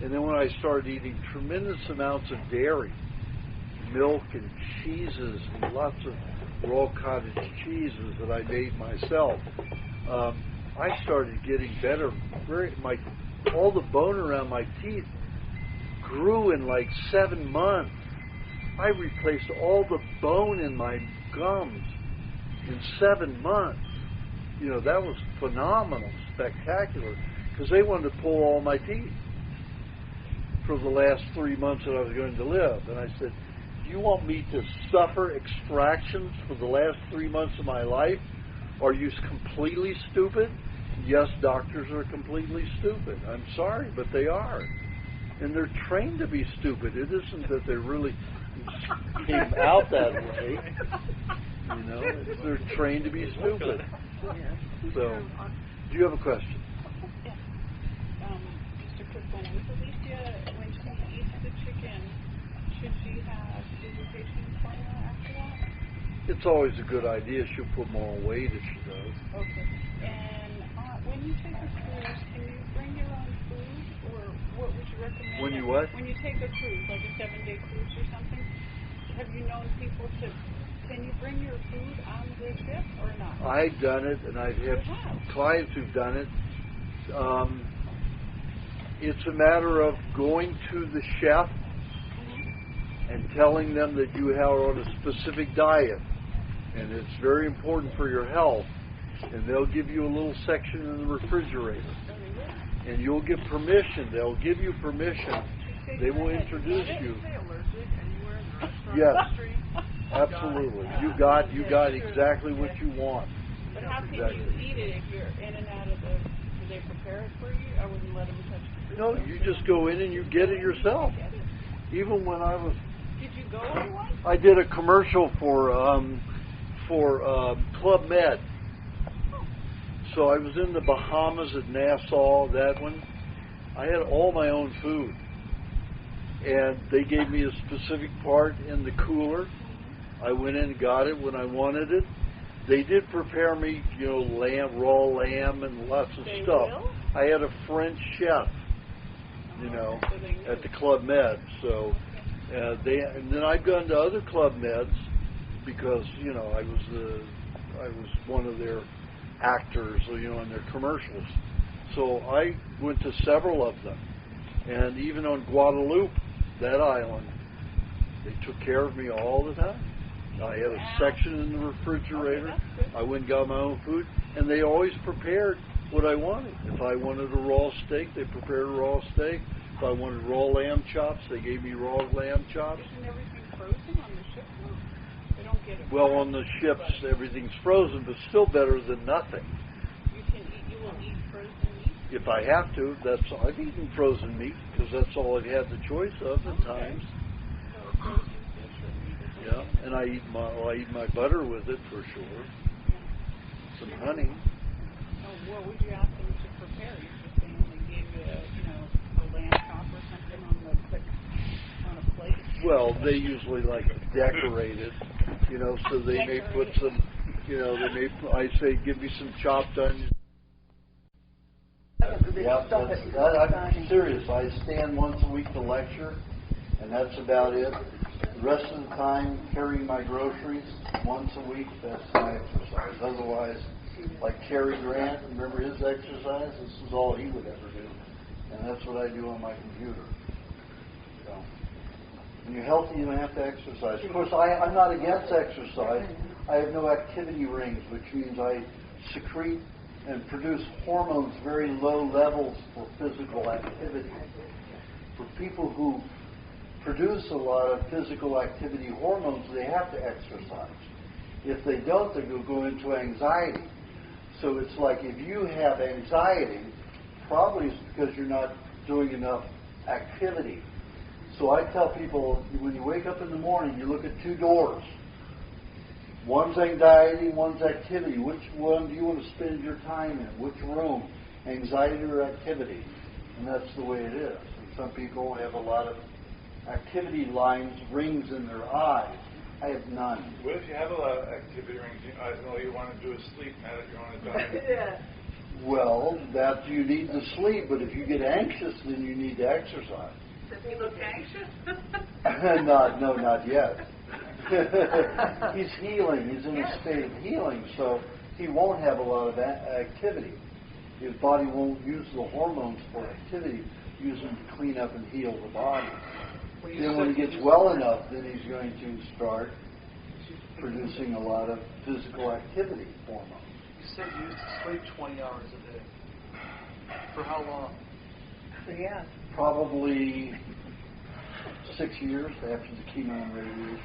and then when I started eating tremendous amounts of dairy, milk and cheeses, and lots of raw cottage cheeses that I made myself, I started getting better. All the bone around my teeth grew in like 7 months. I replaced all the bone in my gums in 7 months. That was phenomenal, spectacular, because they wanted to pull all my teeth for the last 3 months that I was going to live. And I said, do you want me to suffer extractions for the last 3 months of my life? Are you completely stupid? Yes, doctors are completely stupid. I'm sorry, but they are. And they're trained to be stupid. It isn't that they really came out that way. They're trained to be stupid. So, do you have a question? Yes. Just a quick one. With Alicia, when she eats the chicken, should she have lubrication formula after that? It's always a good idea. She'll put more weight if she does. Okay. And when you take a cruise, can you bring your own food, or what would you recommend? When you what? When you take a cruise, like a 7-day cruise or something, have you known people can you bring your food on the ship or not? I've done it, and I've had clients who've done it. It's a matter of going to the chef and telling them that you are on a specific diet, and it's very important for your health, and they'll give you a little section in the refrigerator, and you'll get permission. They'll give you permission. They will introduce you. Yes, absolutely. You got exactly what you want. But how can you eat it if you're in and out of do they prepare it for you? I wouldn't let them touch it. No, you just go in and you get it yourself. Even when I was... Did you go on one? I did a commercial for Club Med. So I was in the Bahamas at Nassau, that one. I had all my own food. And they gave me a specific part in the cooler. I went in and got it when I wanted it. They did prepare me, raw lamb and lots of stuff. Will? I had a French chef, at the Club Med. So And then I'd gone to other Club Meds because I was one of their actors, in their commercials. So I went to several of them, and even on Guadalupe, that island, they took care of me all the time. I had a section in the refrigerator. I went and got my own food, and they always prepared what I wanted. If I wanted a raw steak, they prepared a raw steak. If I wanted raw lamb chops, they gave me raw lamb chops. Isn't everything frozen on the ship now? They don't get it. Well, on the ships, everything's frozen, but still better than nothing. You will eat frozen meat? If I have to, I've eaten frozen meat because that's all I've had the choice of at times. So frozen fish or meat is okay. Yeah, and I eat my butter with it for sure. Some honey. Oh, what would you ask them to prepare? You just saying they gave you a lamb chop or something on a plate? Well, they usually like to decorate it, so they may put some, I say, give me some chopped onions. Yeah, I'm serious. I stand once a week to lecture, and that's about it. The rest of the time, carrying my groceries once a week, that's my exercise. Otherwise, like Cary Grant, remember his exercise? This is all he would ever do. And that's what I do on my computer. So, when you're healthy, you don't have to exercise. Of course, I'm not against exercise. I have no activity rings, which means I secrete and produce hormones very low levels for physical activity. For people who produce a lot of physical activity hormones, they have to exercise. If they don't, they will go into anxiety. So it's like if you have anxiety, probably it's because you're not doing enough activity. So I tell people, when you wake up in the morning, you look at two doors. One's anxiety, one's activity. Which one do you want to spend your time in? Which room? Anxiety or activity? And that's the way it is. And some people have a lot of activity lines, rings in their eyes. I have none. What if you have a lot of activity rings? All you want to do is sleep now that you're on a diet? Yeah. Well, that you need to sleep, but if you get anxious, then you need to exercise. Does he look anxious? Not yet. He's healing. He's in a state of healing, so he won't have a lot of activity. His body won't use the hormones for activity. Use them to clean up and heal the body. Then when he gets well enough, then he's going to start producing a lot of physical activity hormones. You said you used to sleep 20 hours a day. For how long? Yeah. Probably 6 years after the chemo and radiation.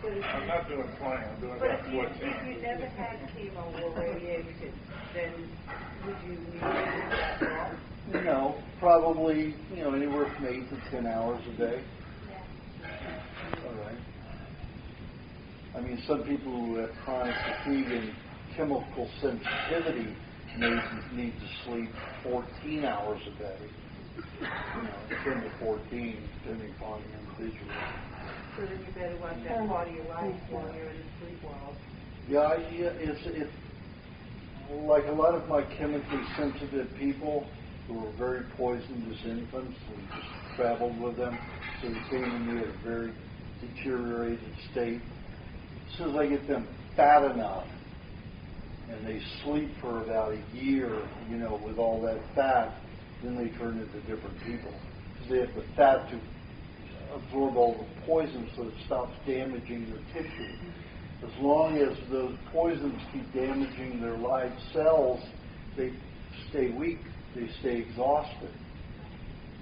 I'm not doing 20, I'm doing about 14. If you never had chemo or radiation, then would you need that long? No, probably, anywhere from 8 to 10 hours a day. Yeah. All right. I mean, some people who have chronic fatigue and chemical sensitivity may need to sleep 14 hours a day. 10 to 14, depending upon the individual. So then you better watch that part of your life while you're in the sleep world. Yeah, it's like a lot of my chemically sensitive people who were very poisoned as infants. We just traveled with them, so they came to me at a very deteriorated state. As soon as I get them fat enough, and they sleep for about a year, with all that fat, then they turn into different people. Because they have the fat to absorb all the poison so it stops damaging their tissue. As long as those poisons keep damaging their live cells, they stay weak, they stay exhausted.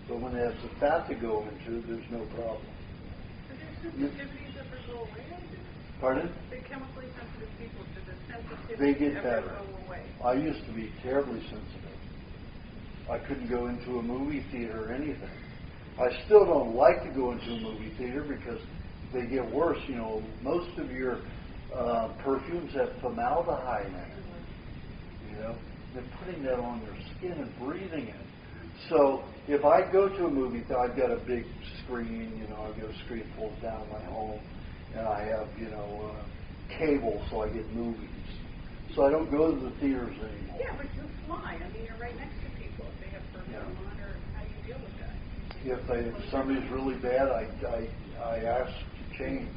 But when they have the fat to go into, there's no problem. Does their sensitivities ever go away? Pardon? The chemically sensitive people, do the sensitivities They get ever better. go away? I used to be terribly sensitive. I couldn't go into a movie theater or anything. I still don't like to go into a movie theater because they get worse. Most of your perfumes have formaldehyde in it. They're putting that on their skin and breathing it. So if I go to a movie theater, I've got a big screen. I've got a screen that pulls down my home, and I have cable, so I get movies. So I don't go to the theaters anymore. Yeah, but you fly. I mean, you're right next to people if they have perfume on, or how do you deal with that? If somebody's really bad, I ask to change.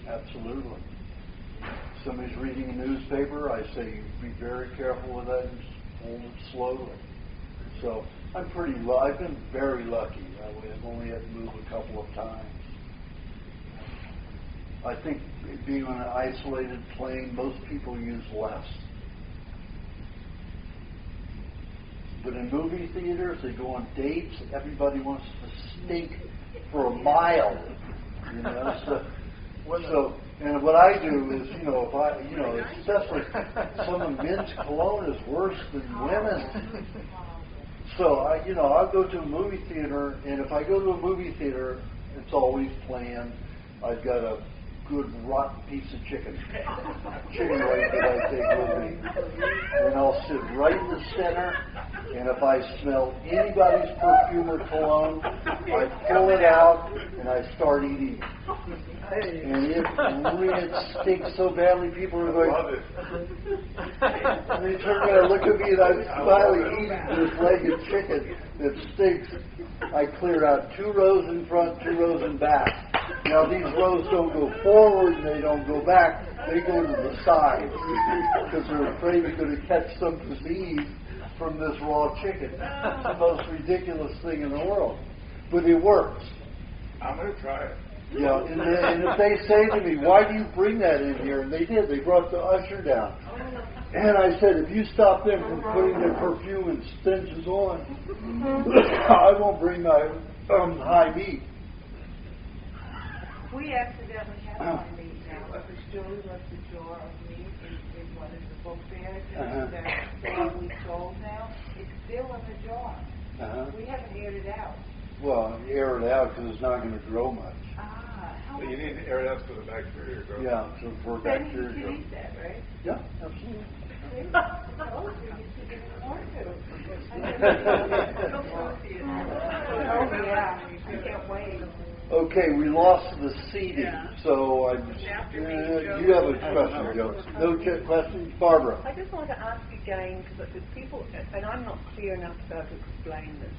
Absolutely. If somebody's reading a newspaper, I say, be very careful with that and hold it slowly. So I've been very lucky. I've only had to move a couple of times. I think being on an isolated plane, most people use less. But in movie theaters, they go on dates. Everybody wants to sneak for a mile, you know. So, and what I do is, especially some of men's cologne is worse than women's. So I'll go to a movie theater, and if I go to a movie theater, it's always planned. I've got a good rotten piece of chicken leg that I take with me, and I'll sit right in the center. And if I smell anybody's perfume or cologne, I pull it out and I start eating. And it stinks so badly, people are going, and they turn around and look at me, and I'm smiling, eating this leg of chicken that stinks. I clear out 2 rows in front, 2 rows in back. Now these rows don't go forward and they don't go back, they go to the sides because they're afraid they're going to catch some disease from this raw chicken. It's the most ridiculous thing in the world. But it works. I'm going to try it. Yeah, and if they say to me, why do you bring that in here? And they did. They brought the usher down. And I said, if you stop them from putting their perfume and stenches on, I won't bring my high meat. We accidentally had high meat now. If a store left a jar of meat in one of the book bags that we sold now, it's still in the jar. We haven't aired it out. Well, air it out because it's not going to grow much. But you need to air it out so the bacteria grow. Yeah, so for bacteria Then you can eat that, right? Yeah, absolutely. Oh, yeah. I can't wait. Okay, we lost the seating, so you have a question, Joe. No questions? Barbara. I just want to ask again, because people, and I'm not clear enough to explain this.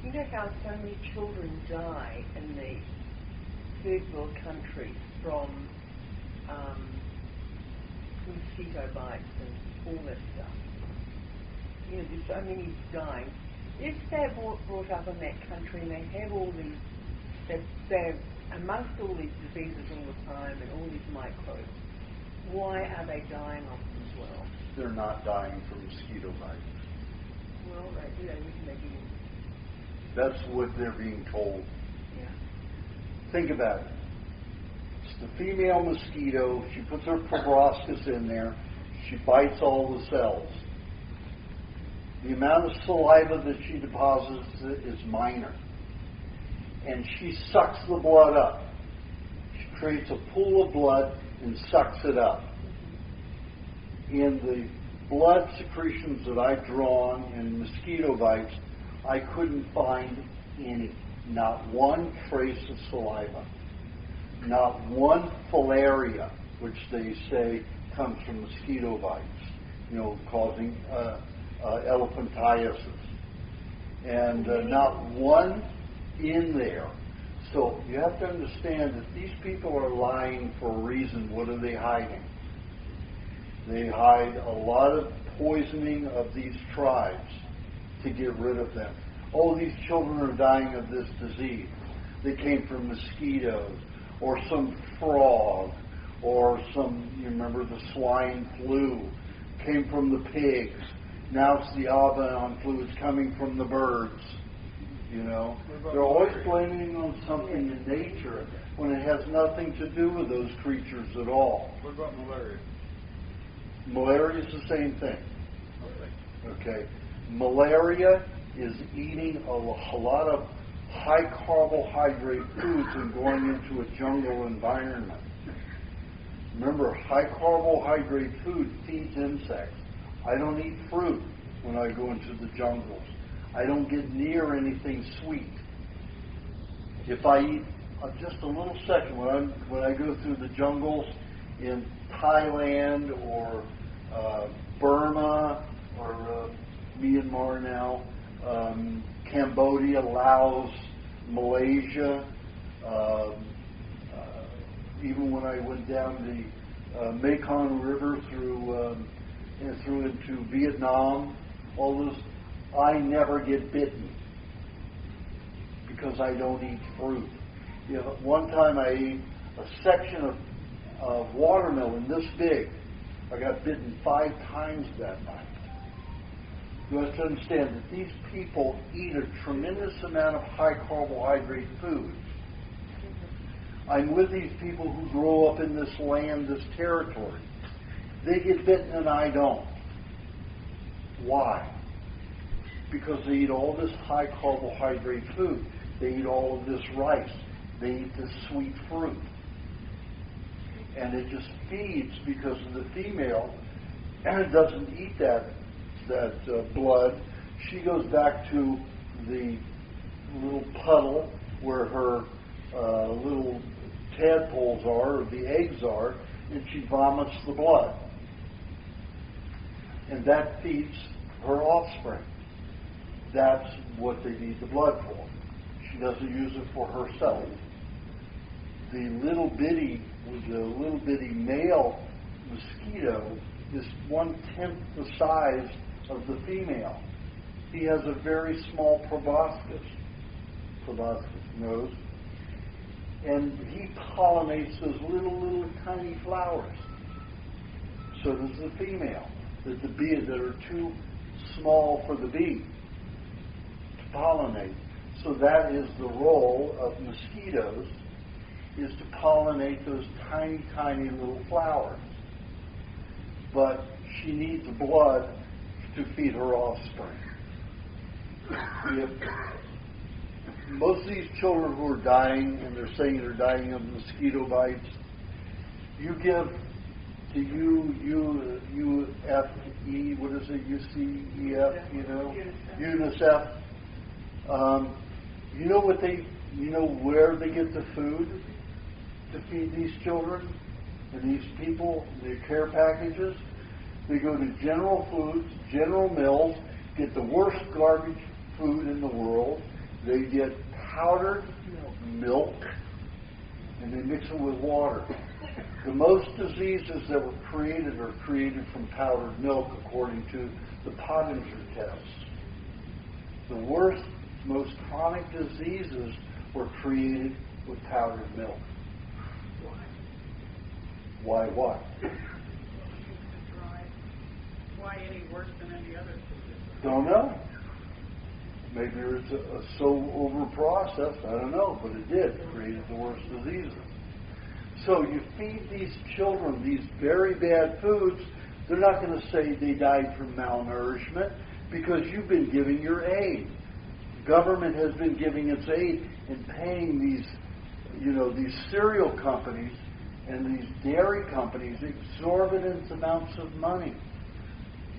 You know how so many children die in the third world countries from mosquito bites and all that stuff? You know, there's so many dying. If they're brought up in that country and they have all these, they're amongst all these diseases all the time and all these microbes, why are they dying of them as well? They're not dying from mosquito bites. Well, they do. That's what they're being told. Yeah. Think about it. It's the female mosquito. She puts her proboscis in there. She bites all the cells. The amount of saliva that she deposits is minor. And she sucks the blood up. She creates a pool of blood and sucks it up. In the blood secretions that I've drawn in mosquito bites, I couldn't find any. Not one trace of saliva. Not one filaria, which they say comes from mosquito bites, causing elephantiasis. And not one in there. So you have to understand that these people are lying for a reason. What are they hiding? They hide a lot of poisoning of these tribes to get rid of them. Oh, these children are dying of this disease. They came from mosquitoes or some frog or you remember the swine flu, came from the pigs. Now it's the avian flu, it's coming from the birds. They're always blaming on something in nature when it has nothing to do with those creatures at all. What about malaria? Malaria is the same thing. Okay. Malaria is eating a lot of high carbohydrate foods and going into a jungle environment. Remember, high carbohydrate food feeds insects. I don't eat fruit when I go into the jungles. I don't get near anything sweet. If I eat just a little section, when I go through the jungles in Thailand or Burma or Myanmar now, Cambodia, Laos, Malaysia. Even when I went down the Mekong River through into Vietnam, all those, I never get bitten because I don't eat fruit. You know, one time I ate a section of watermelon this big. I got bitten 5 times that night. You have to understand that these people eat a tremendous amount of high carbohydrate foods. I'm with these people who grow up in this land, this territory. They get bitten and I don't. Why? Because they eat all this high carbohydrate food. They eat all of this rice. They eat this sweet fruit. And it just feeds because of the female, and it doesn't eat that blood. She goes back to the little puddle where her little tadpoles are, or the eggs are, and she vomits the blood. And that feeds her offspring. That's what they need the blood for. She doesn't use it for herself. The little bitty male mosquito is 1/10 the size of the female. He has a very small proboscis nose, and he pollinates those little tiny flowers. So does the female. That are too small for the bee to pollinate. So that is the role of mosquitoes, is to pollinate those tiny little flowers. But she needs blood to feed her offspring. If most of these children who are dying, and they're saying they're dying of mosquito bites, you give to UFE, what is it, UCEF, UNICEF. You know where they get the food to feed these children and these people, their care packages? They go to General Foods, General Mills, get the worst garbage food in the world. They get powdered milk, and they mix it with water. The most diseases that were created are created from powdered milk, according to the Pottinger tests. The worst, most chronic diseases were created with powdered milk. Why what? Why any worse than any other food? Don't know. Maybe it's so over-processed, I don't know, but it did. It created the worst diseases. So you feed these children these very bad foods, they're not going to say they died from malnourishment because you've been giving your aid. Government has been giving its aid and paying these cereal companies and these dairy companies exorbitant amounts of money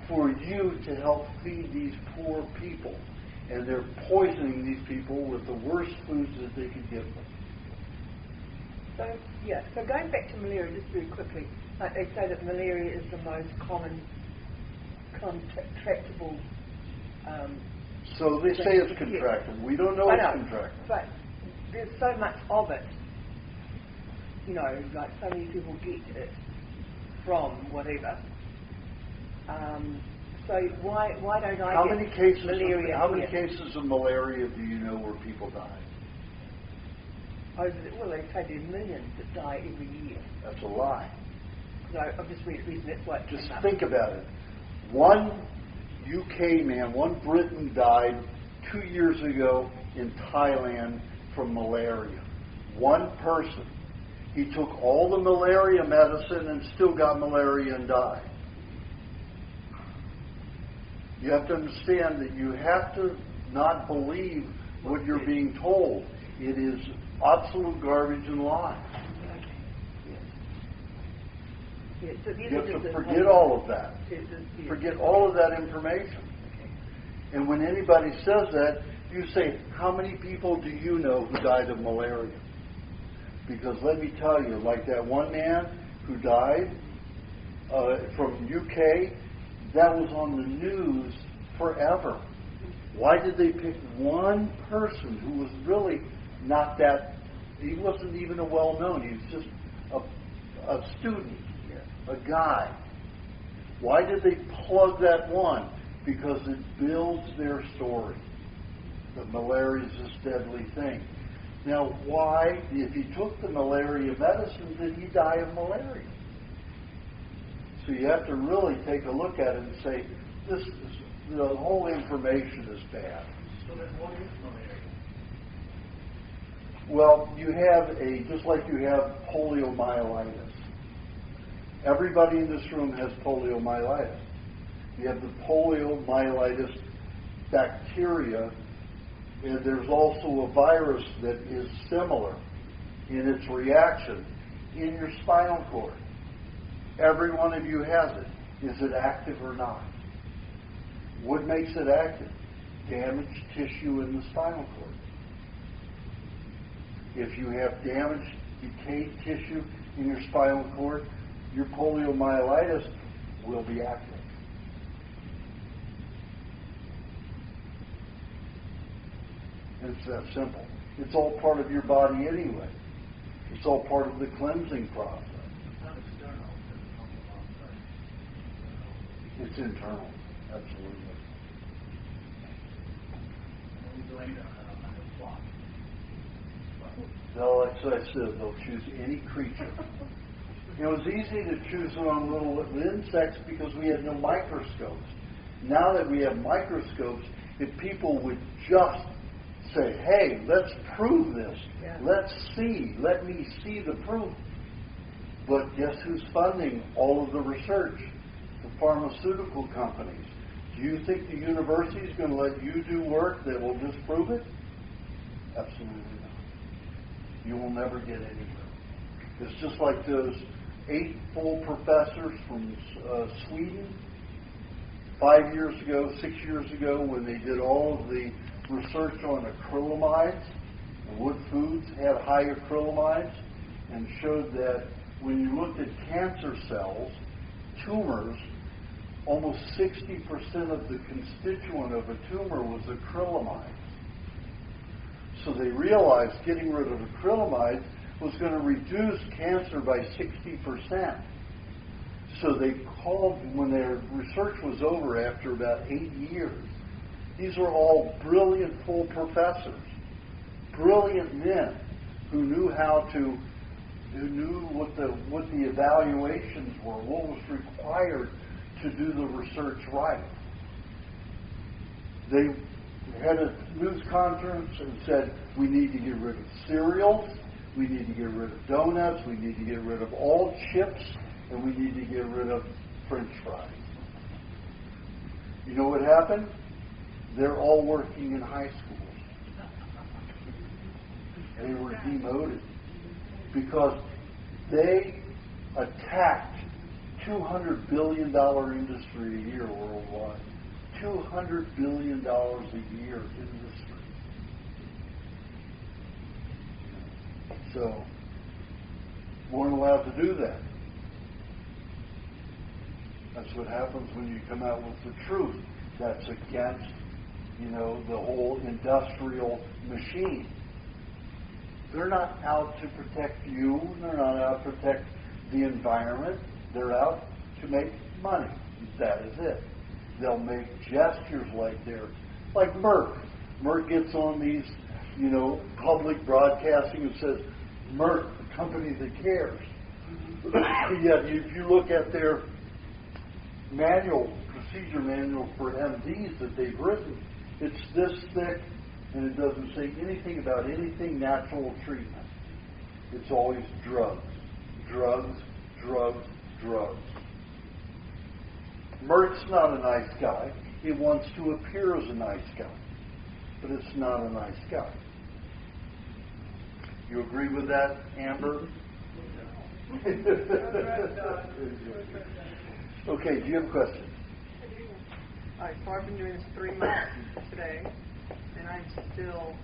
for you to help feed these poor people. And they're poisoning these people with the worst foods that they could give them. So going back to malaria just very quickly, like they say that malaria is the most common contractable. So they say it's contractable. We don't know it's contractable. But there's so much of it. Like so many people get it from whatever. So why don't I how get many cases malaria? How many cases of malaria do you know where people die? Well, they say there's millions that die every year. That's a lie. So obviously, that's why it Just came up. think about it. One UK man, one Briton died 2 years ago in Thailand from malaria. One person. He took all the malaria medicine and still got malaria and died. You have to understand that you have to not believe what you're being told. It is absolute garbage and lie. So you have to forget all of that. Forget all of that information. And when anybody says that, you say, how many people do you know who died of malaria? Because let me tell you, like that one man who died from UK, that was on the news forever. Why did they pick one person who was really not that, he wasn't even a well-known, he was just a student, a guy. Why did they plug that one? Because it builds their story. That malaria is this deadly thing. Now, why, if he took the malaria medicine, did he die of malaria? So you have to really take a look at it and say, the whole information is bad. So then what is malaria? Well, you have just like you have poliomyelitis. Everybody in this room has poliomyelitis. You have the poliomyelitis bacteria, and there's also a virus that is similar in its reaction in your spinal cord. Every one of you has it. Is it active or not? What makes it active? Damaged tissue in the spinal cord. If you have damaged, decayed tissue in your spinal cord, your poliomyelitis will be active. It's that simple. It's all part of your body anyway. It's all part of the cleansing process. It's not external. It's internal, absolutely. We blame it on the plot. No, that's what I said. They'll choose any creature. It was easy to choose on little insects because we had no microscopes. Now that we have microscopes, if people would just say, hey, let's prove this. Yeah. Let's see. Let me see the proof. But guess who's funding all of the research? The pharmaceutical companies. Do you think the university is going to let you do work that will disprove it? Absolutely not. You will never get anywhere. It's just like those 8 full professors from Sweden 5 years ago, 6 years ago, when they did all of the research on acrylamides and what foods had high acrylamides, and showed that when you looked at cancer cells, tumors, almost 60% of the constituent of a tumor was acrylamides. So they realized getting rid of acrylamides was going to reduce cancer by 60%. So they called, when their research was over after about 8 years, these were all brilliant full professors, brilliant men who knew what the evaluations were, what was required to do the research right. They had a news conference and said, we need to get rid of cereals, we need to get rid of donuts, we need to get rid of all chips, and we need to get rid of French fries. You know what happened? They're all working in high schools. They were demoted because they attacked $200 billion industry a year worldwide. $200 billion a year industry. So, weren't allowed to do that. That's what happens when you come out with the truth. That's against, the whole industrial machine. They're not out to protect you. They're not out to protect the environment. They're out to make money. That is it. They'll make gestures like Merck. Merck gets on these, public broadcasting and says, Merck, the company that cares. Yet if you look at their procedure manual for MDs that they've written, it's this thick, and it doesn't say anything about anything natural treatment. It's always drugs, drugs, drugs, drugs. Merck's not a nice guy. He wants to appear as a nice guy, but it's not a nice guy. You agree with that, Amber? Okay, do you have a question? Alright, so I've been doing this 3 months today, and I'm still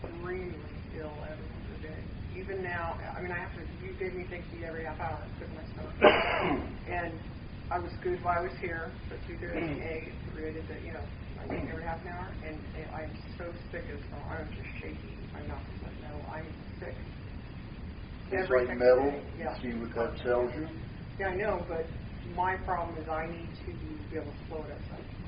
extremely ill every other day. Even now, you gave me Dixie every half hour, I took my stomach. And I was good while I was here, but 2:30 3 I did the, I wait every half an hour, and I'm so sick as well. I'm just shaky. I'm not like, no, I'm sick. It's Every like second metal. day. Yeah. See what that tells you? Yeah, I know, but my problem is I need to be able to slow it up.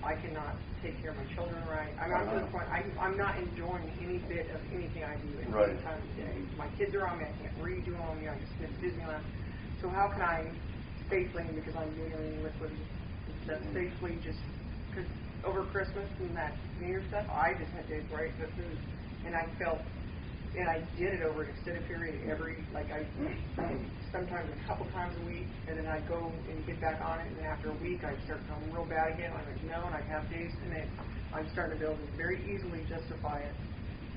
I cannot take care of my children right. I'm not to the point. I'm not enjoying any bit of anything I do at any time of the day. My kids are on me. I can't read to them. I just miss Disneyland. So how can I safely, because I'm doing liquid stuff, safely just because over Christmas and that New Year's stuff, I just had to break the food, and I felt. And I did it over an extended period sometimes a couple times a week, and then I'd go and get back on it, and then after a week I'd start feeling real bad again. I'm like, no, and I'd have days, and then I'm starting to be able to very easily justify it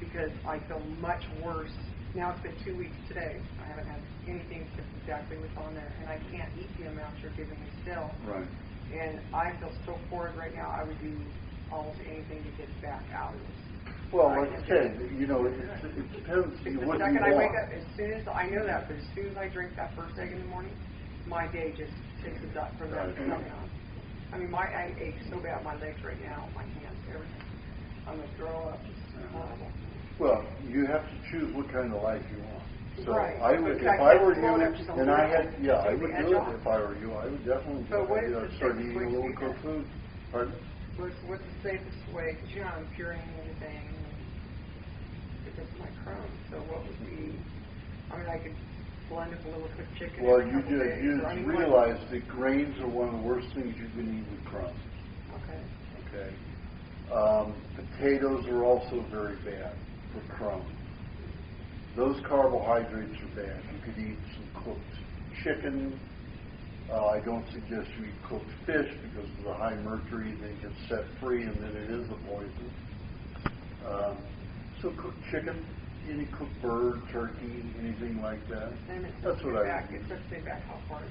because I feel much worse. Now it's been 2 weeks today. I haven't had anything except exactly what's on there, and I can't eat the amounts you're giving me still. Right. And I feel so forward right now, I would do almost anything to get back out of this. Well, like I said, it depends what The second you I wake want. up, as soon as I know that, but as soon as I drink that first egg in the morning, my day just takes a duck from that coming on. I mean, I ache so bad, my legs right now, my hands, everything. I'm going to throw up. It's horrible. Well, you have to choose what kind of life you want. So right. I would, if I were you, and I had, I would do it if I were you. I would definitely start eating a little cooked food. Pardon? What's the safest way? Because I'm curing anything because of my Crohn's. So what would be? I mean, I could blend up a little cooked chicken. Well, you just realize that grains are one of the worst things you can eat with Crohn's. Okay. Potatoes are also very bad for Crohn's. Those carbohydrates are bad. You could eat some cooked chicken. I don't suggest you eat cooked fish because of the high mercury. They get set free, and then it is a poison. So cooked chicken, any cooked bird, turkey, anything like that. That's what I would It sets me back how far?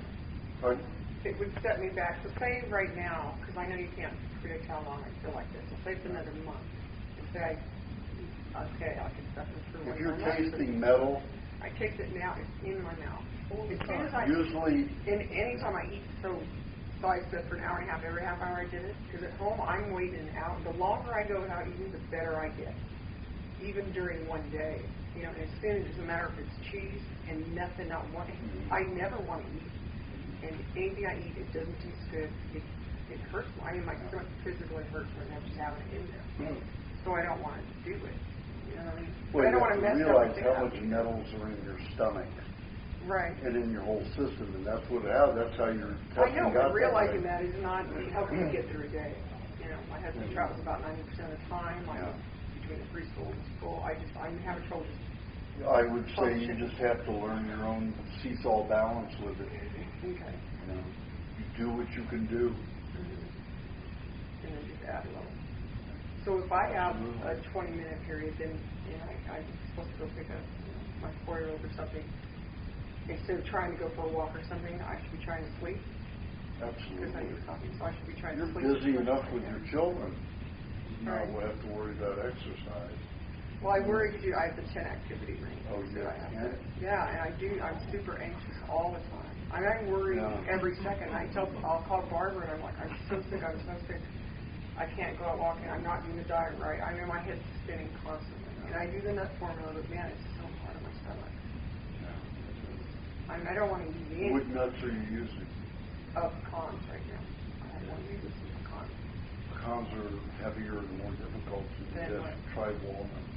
Pardon? It would set me back. So say right now, because I know you can't predict how long I feel like this. So say it's another month. And say I can step it through. If you're tasting metal, I taste it now. It's in my mouth. As soon as anytime I eat, so I said for an hour and a half, every half hour I did it, because at home I'm waiting an hour. The longer I go without eating, the better I get. Even during one day, and as soon as it doesn't matter if it's cheese and nothing, not one. I never want to eat, and anything I eat, it doesn't taste good. It hurts. I mean, my stomach physically hurts when I'm just having it in there. So I don't want to do it. You know what I mean? Well, I don't want to mess up. Realize how much metals are in your stomach. Right. And in your whole system, and that's how you're testing. I know, but realizing that is not helping me get through a day. My husband travels about 90% of the time. Between the preschool and school, I'm having trouble. I would say you just have to learn your own seesaw balance with it. Okay. You do what you can do. And then just add a little. So if I have a 20-minute period, then I'm supposed to go pick up my 4-year-old or something. Instead of trying to go for a walk or something, I should be trying to sleep. Absolutely. Because I do something, so I should be trying to sleep. You're busy enough with your children. Now we'll have to worry about exercise. Well, I worry because I have the 10 activity ring. Oh, yeah. Yeah, and I do. I'm super anxious all the time. I'm worried every second. I'll call Barbara, and I'm like, I'm so sick. I can't go out walking. I'm not doing the diet right. I mean, my head's spinning constantly. And I do the nut formula, but man, it's so hard on my stomach. I don't want to use any. What nuts are you using? Pecans right now. I want to use some pecans. Pecans are heavier and more difficult to digest. Try walnuts.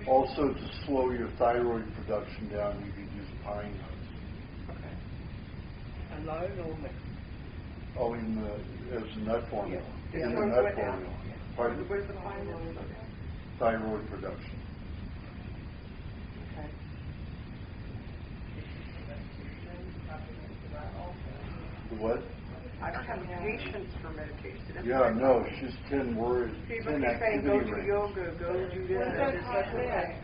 Also, to slow your thyroid production down, you could use pine nuts. Okay. Alone or mixed? Oh, as a nut formula. Yeah. In the nut formula. Pardon? What is the pine nut? Thyroid production. Okay. The what? I don't have patience for meditation. Yeah, no, she's 10 words. People keep saying, go do yoga, go do this.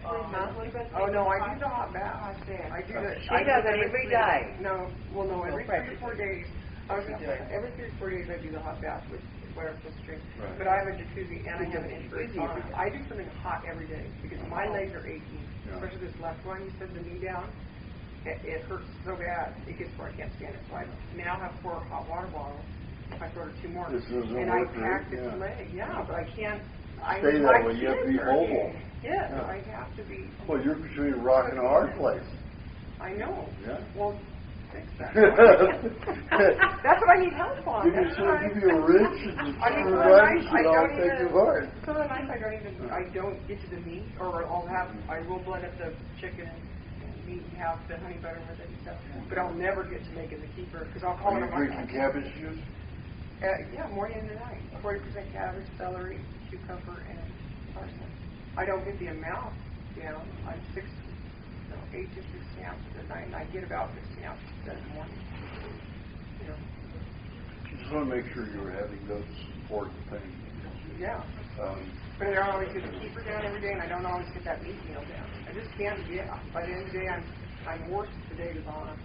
Oh, no, I do the hot bath. I do that. She does it every day. No, every 3 or 4 days. Every 3 or 4 days I do the hot bath with whatever I'm supposed to drink. Right. But I have a jacuzzi and I have an infrared sauna. I do something hot every day because my legs are aching. Especially this left one, you said the knee down. it hurts so bad. It gets where I can't stand it. So I now have 4 hot water bottles. I throw 2 more. This doesn't and work, I pack right? this leg. Yeah, but I can't. Stay that way. You have to be mobile. Yes, Yeah. I have to be. Well, you're between a rock and a hard place. I know. Yeah. Well, fix that. That's what I need help on. Give you a wrench and screwdrivers and I'll take you hard. Some of the nights I don't get to the meat, or I will blend up the chicken and meat and have the honey butter with it and stuff. But I'll never get to making the keeper because I'll call Are it you drinking cabbage juice? Yeah, morning and night. 40% cabbage, celery, cucumber, and parsley. I don't get the amount down. I'm 8 to 16 ounces at night, and I get about 16 ounces in the morning. You know. You just want to make sure you're having those important things. Yeah. But I don't always get the keeper down every day, and I don't always get that meat meal down. I just can't. Yeah. By the end of the day, I'm worse as the day goes on.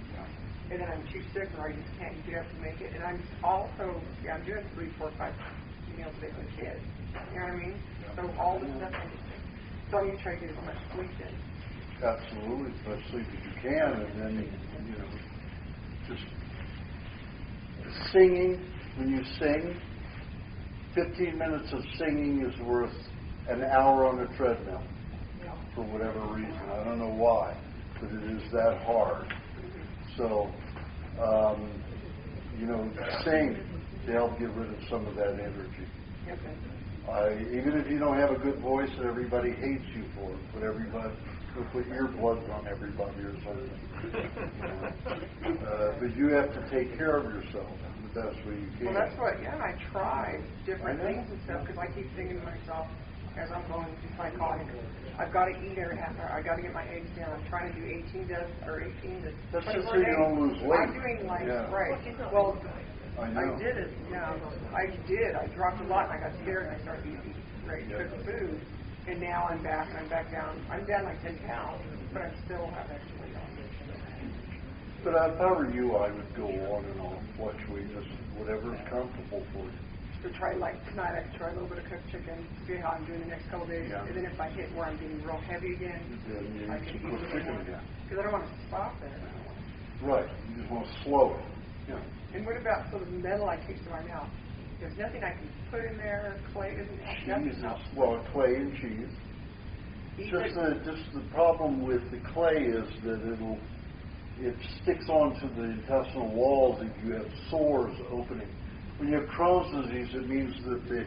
And then I'm too sick, or I just can't get up to make it. And I'm also, I'm doing 3, 4, 5 meals a day for the kids. You know what I mean? So all this stuff, so I'm going to try to get as much sleep in. Absolutely, as much sleep as you can, and then, just singing. When you sing, 15 minutes of singing is worth an hour on a treadmill, for whatever reason. I don't know why, but it is that hard. So, sing to help get rid of some of that energy. Even if you don't have a good voice and everybody hates you for it, put earplugs on everybody or something. But you have to take care of yourself the best way you can. Well, that's what, I try different things and stuff because I keep thinking to myself as I'm going to psychotic, I've got to eat every half hour. I've got to get my eggs down. I'm trying to do 18 to 24 That's just so days. you don't lose weight. I'm doing right. Well, I did it. Yeah, I did. I dropped a lot, and I got scared, and I started eating good food. And now I'm back, and I'm back down. I'm down like 10 pounds, but I still have extra weight on. But if I were you, I would go on and on, fluctuate, just whatever is comfortable for you. To try, like tonight, I could try a little bit of cooked chicken, see how I'm doing the next couple of days. Yeah. And then if I hit where I'm getting real heavy again, then I can eat cook chicken again. Because I don't want to stop there. Right. You just want to slow it. Yeah. And what about the metal I taste in my mouth? There's nothing I can put in there. Clay isn't. Cheese is clay and cheese. Just the problem with the clay is that it sticks onto the intestinal walls if you have sores opening. When you have Crohn's disease, it means that the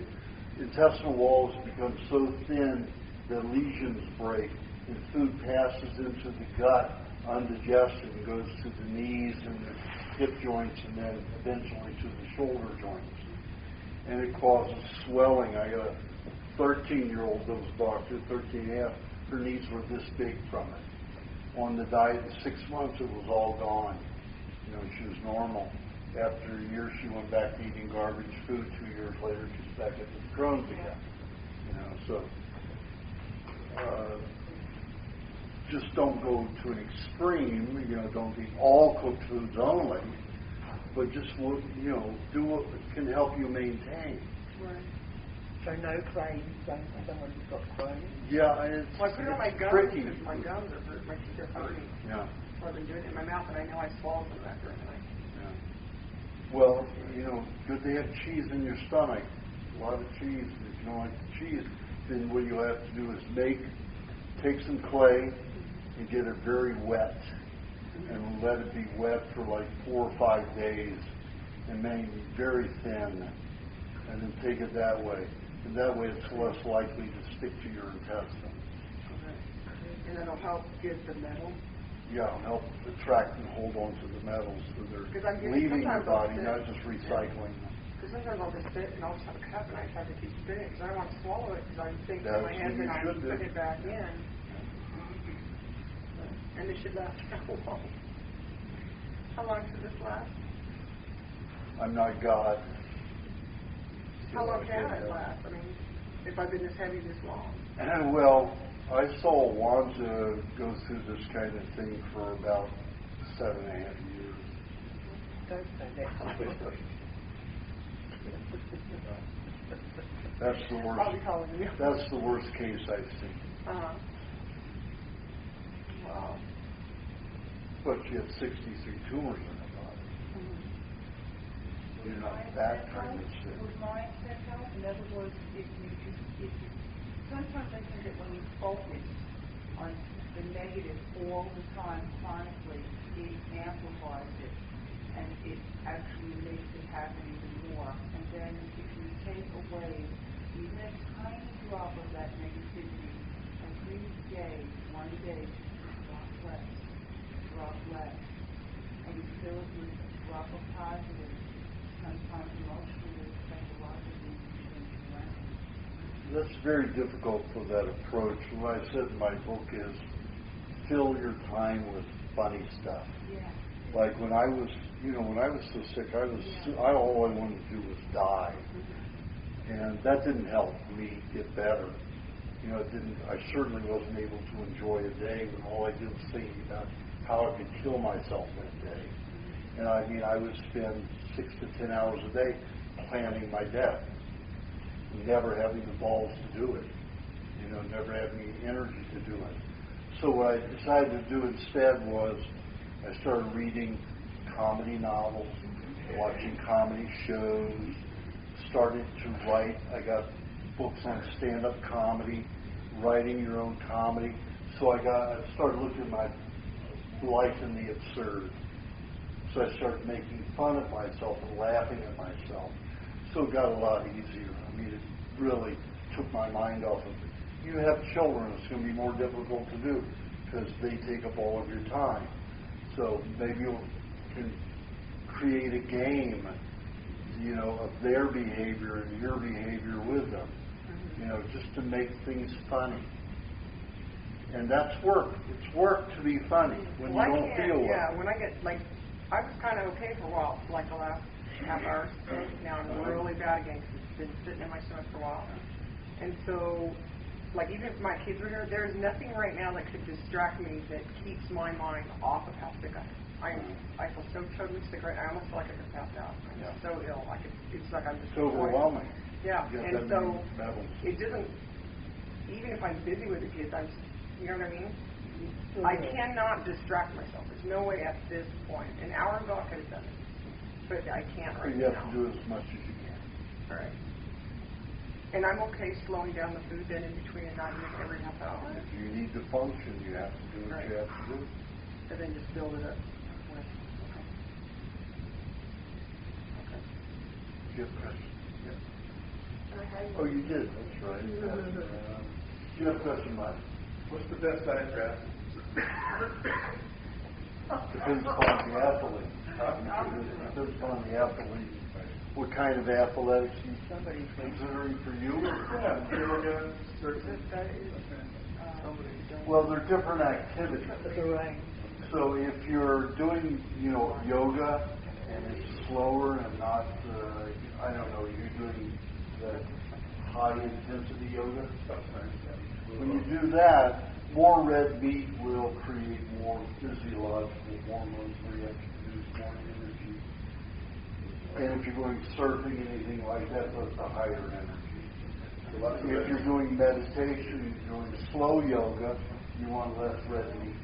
intestinal walls become so thin that lesions break and food passes into the gut undigested and goes to the knees and the hip joints and then eventually to the shoulder joints. And it causes swelling. I got a 13-year-old that was doctored, 13 and a half. Her knees were this big from it. On the diet, in 6 months, it was all gone. She was normal. After a year, she went back to eating garbage food. 2 years later, she's back at the Crohn's again. Just don't go to an extreme. Don't eat all cooked foods only, but just do what can help you maintain. Right. So no clay for someone who's got Crohn's? Yeah, it's I put it on my gums tricky. because my gums are hurt. My teeth are hurting. Yeah. So I've been doing it in my mouth, and I know I swallowed some of that during the night. Yeah. Well, good to have cheese in your stomach. A lot of cheese. If you don't like the cheese, then what you have to do is take some clay and get it very wet, and let it be wet for like 4 or 5 days, and make it very thin, and then take it that way. And that way it's less likely to stick to your intestine. And it'll help get the metal. Yeah, it'll help attract and hold on to the metals so they're leaving your body, not just recycling them. Because sometimes I'll just sit and I'll just have a cup and I have to keep spitting because I don't want to swallow it because I think that my hands and I put it back in. And this should last how long? How long should this last? I'm not God. How long can it last? I mean, if I've been this heavy this long. Well, I saw Wanda go through this kind of thing for about 7.5 years. Don't say that. That's the worst. I'll be calling you. That's the worst case I've seen. Wow. but she had 63 tumors in her body. You know, that kind of shit. Was mindset help? In other words, if you, sometimes I think that when you focus on the negative all the time, chronically, it amplifies it, and it actually makes it happen even more. And then if you take away even a tiny drop of that negativity, every day, one day, drop less, and you fill it with a drop of positive, sometimes emotionally, psychologically, things around. That's very difficult for that approach. What I said in my book is fill your time with funny stuff. Yeah. Like when I was, when I was so sick, all I wanted to do was die. And that didn't help me get better. I certainly wasn't able to enjoy a day when all I did was think about how I could kill myself that day. And I mean, I would spend 6 to 10 hours a day planning my death, never having the balls to do it, never having the energy to do it. So what I decided to do instead was I started reading comedy novels, watching comedy shows, started to write. I got books on stand-up comedy, writing your own comedy. So I started looking at my life in the absurd. So I started making fun of myself and laughing at myself. So it got a lot easier. I mean, it really took my mind off of it. You have children, it's going to be more difficult to do because they take up all of your time. So maybe you can create a game, of their behavior and your behavior with them, just to make things funny. And that's work. It's work to be funny when you don't feel well. Yeah, when I get, I was kind of okay for a while, like the last half hour. Now I'm really bad again because it's been sitting in my stomach for a while. And so, even if my kids were here, there's nothing right now that could distract me that keeps my mind off of how sick I am. I feel so totally sick right now. I almost feel like I could pass out. I'm so ill. It's like I'm just... It's overwhelming. Yeah, and so it doesn't... Even if I'm busy with the kids, you know what I mean? I cannot distract myself. There's no way at this point. An hour ago I could have done it. But I can't right now. You have to do as much as you can. All right. And I'm okay slowing down the food then in between and not eating every half hour. If you need to function, you have to do what you have to do. And then just build it up. Okay. Do you have a question? Yeah. Oh, you did. That's right. Do you have a question, Mike? What's the best diet for athletes? Depends upon the athlete. Depends upon the athlete. What kind of athletics somebody's considering for you? Well, they're different activities. So if you're doing, yoga and it's slower and not, you're doing the high intensity yoga. When you do that, more red meat will create more physiological hormones where you have to produce more energy. And if you're going surfing, anything like that, that's a higher energy. If you're doing meditation, you're doing slow yoga, you want less red meat.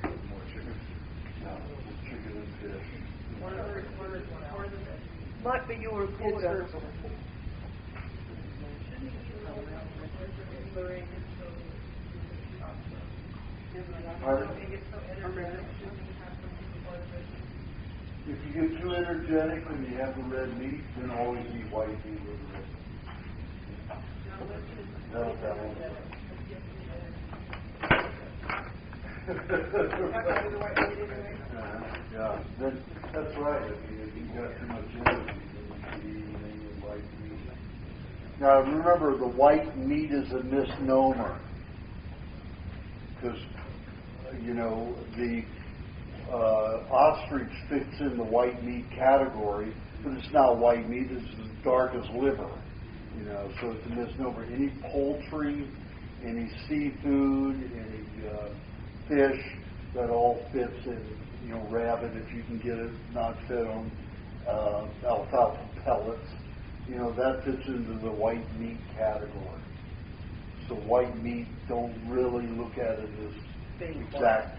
More chicken. No, just chicken and fish. Might be your recorder. Pardon? If you get too energetic when you have the red meat, then always eat white meat with the red meat. That'll balance it. Yeah, that's right. I mean, if you've got too much energy, then you should eat anything with white meat. Now, remember, the white meat is a misnomer. Because, the ostrich fits in the white meat category, but it's not white meat, it's as dark as liver. So it's a misnomer. Any poultry, any seafood, any fish, that all fits in, rabbit, if you can get it not fed on alfalfa pellets, that fits into the white meat category. So white meat, don't really look at it as exact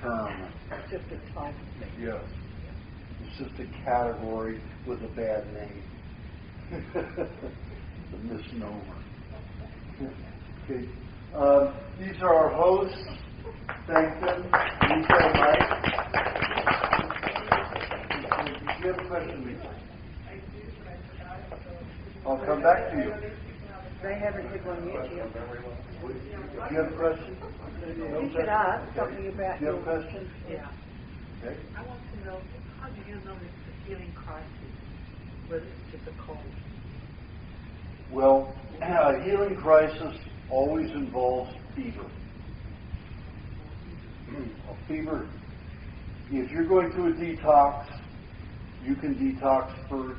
term. just a type of thing. Yes. It's just a category with a bad name. It's a misnomer. Okay. These are our hosts. Thank them. Lisa and Mike. Did you have a question, Lisa? I'll come back to you. They haven't had one yet. Do you have a question? You should ask something about Do you have a question? Yeah. Okay. I want to know, how do you know it's a healing crisis, whether it's just a cold? Well, a healing crisis always involves fever. A fever. If you're going through a detox, you can detox for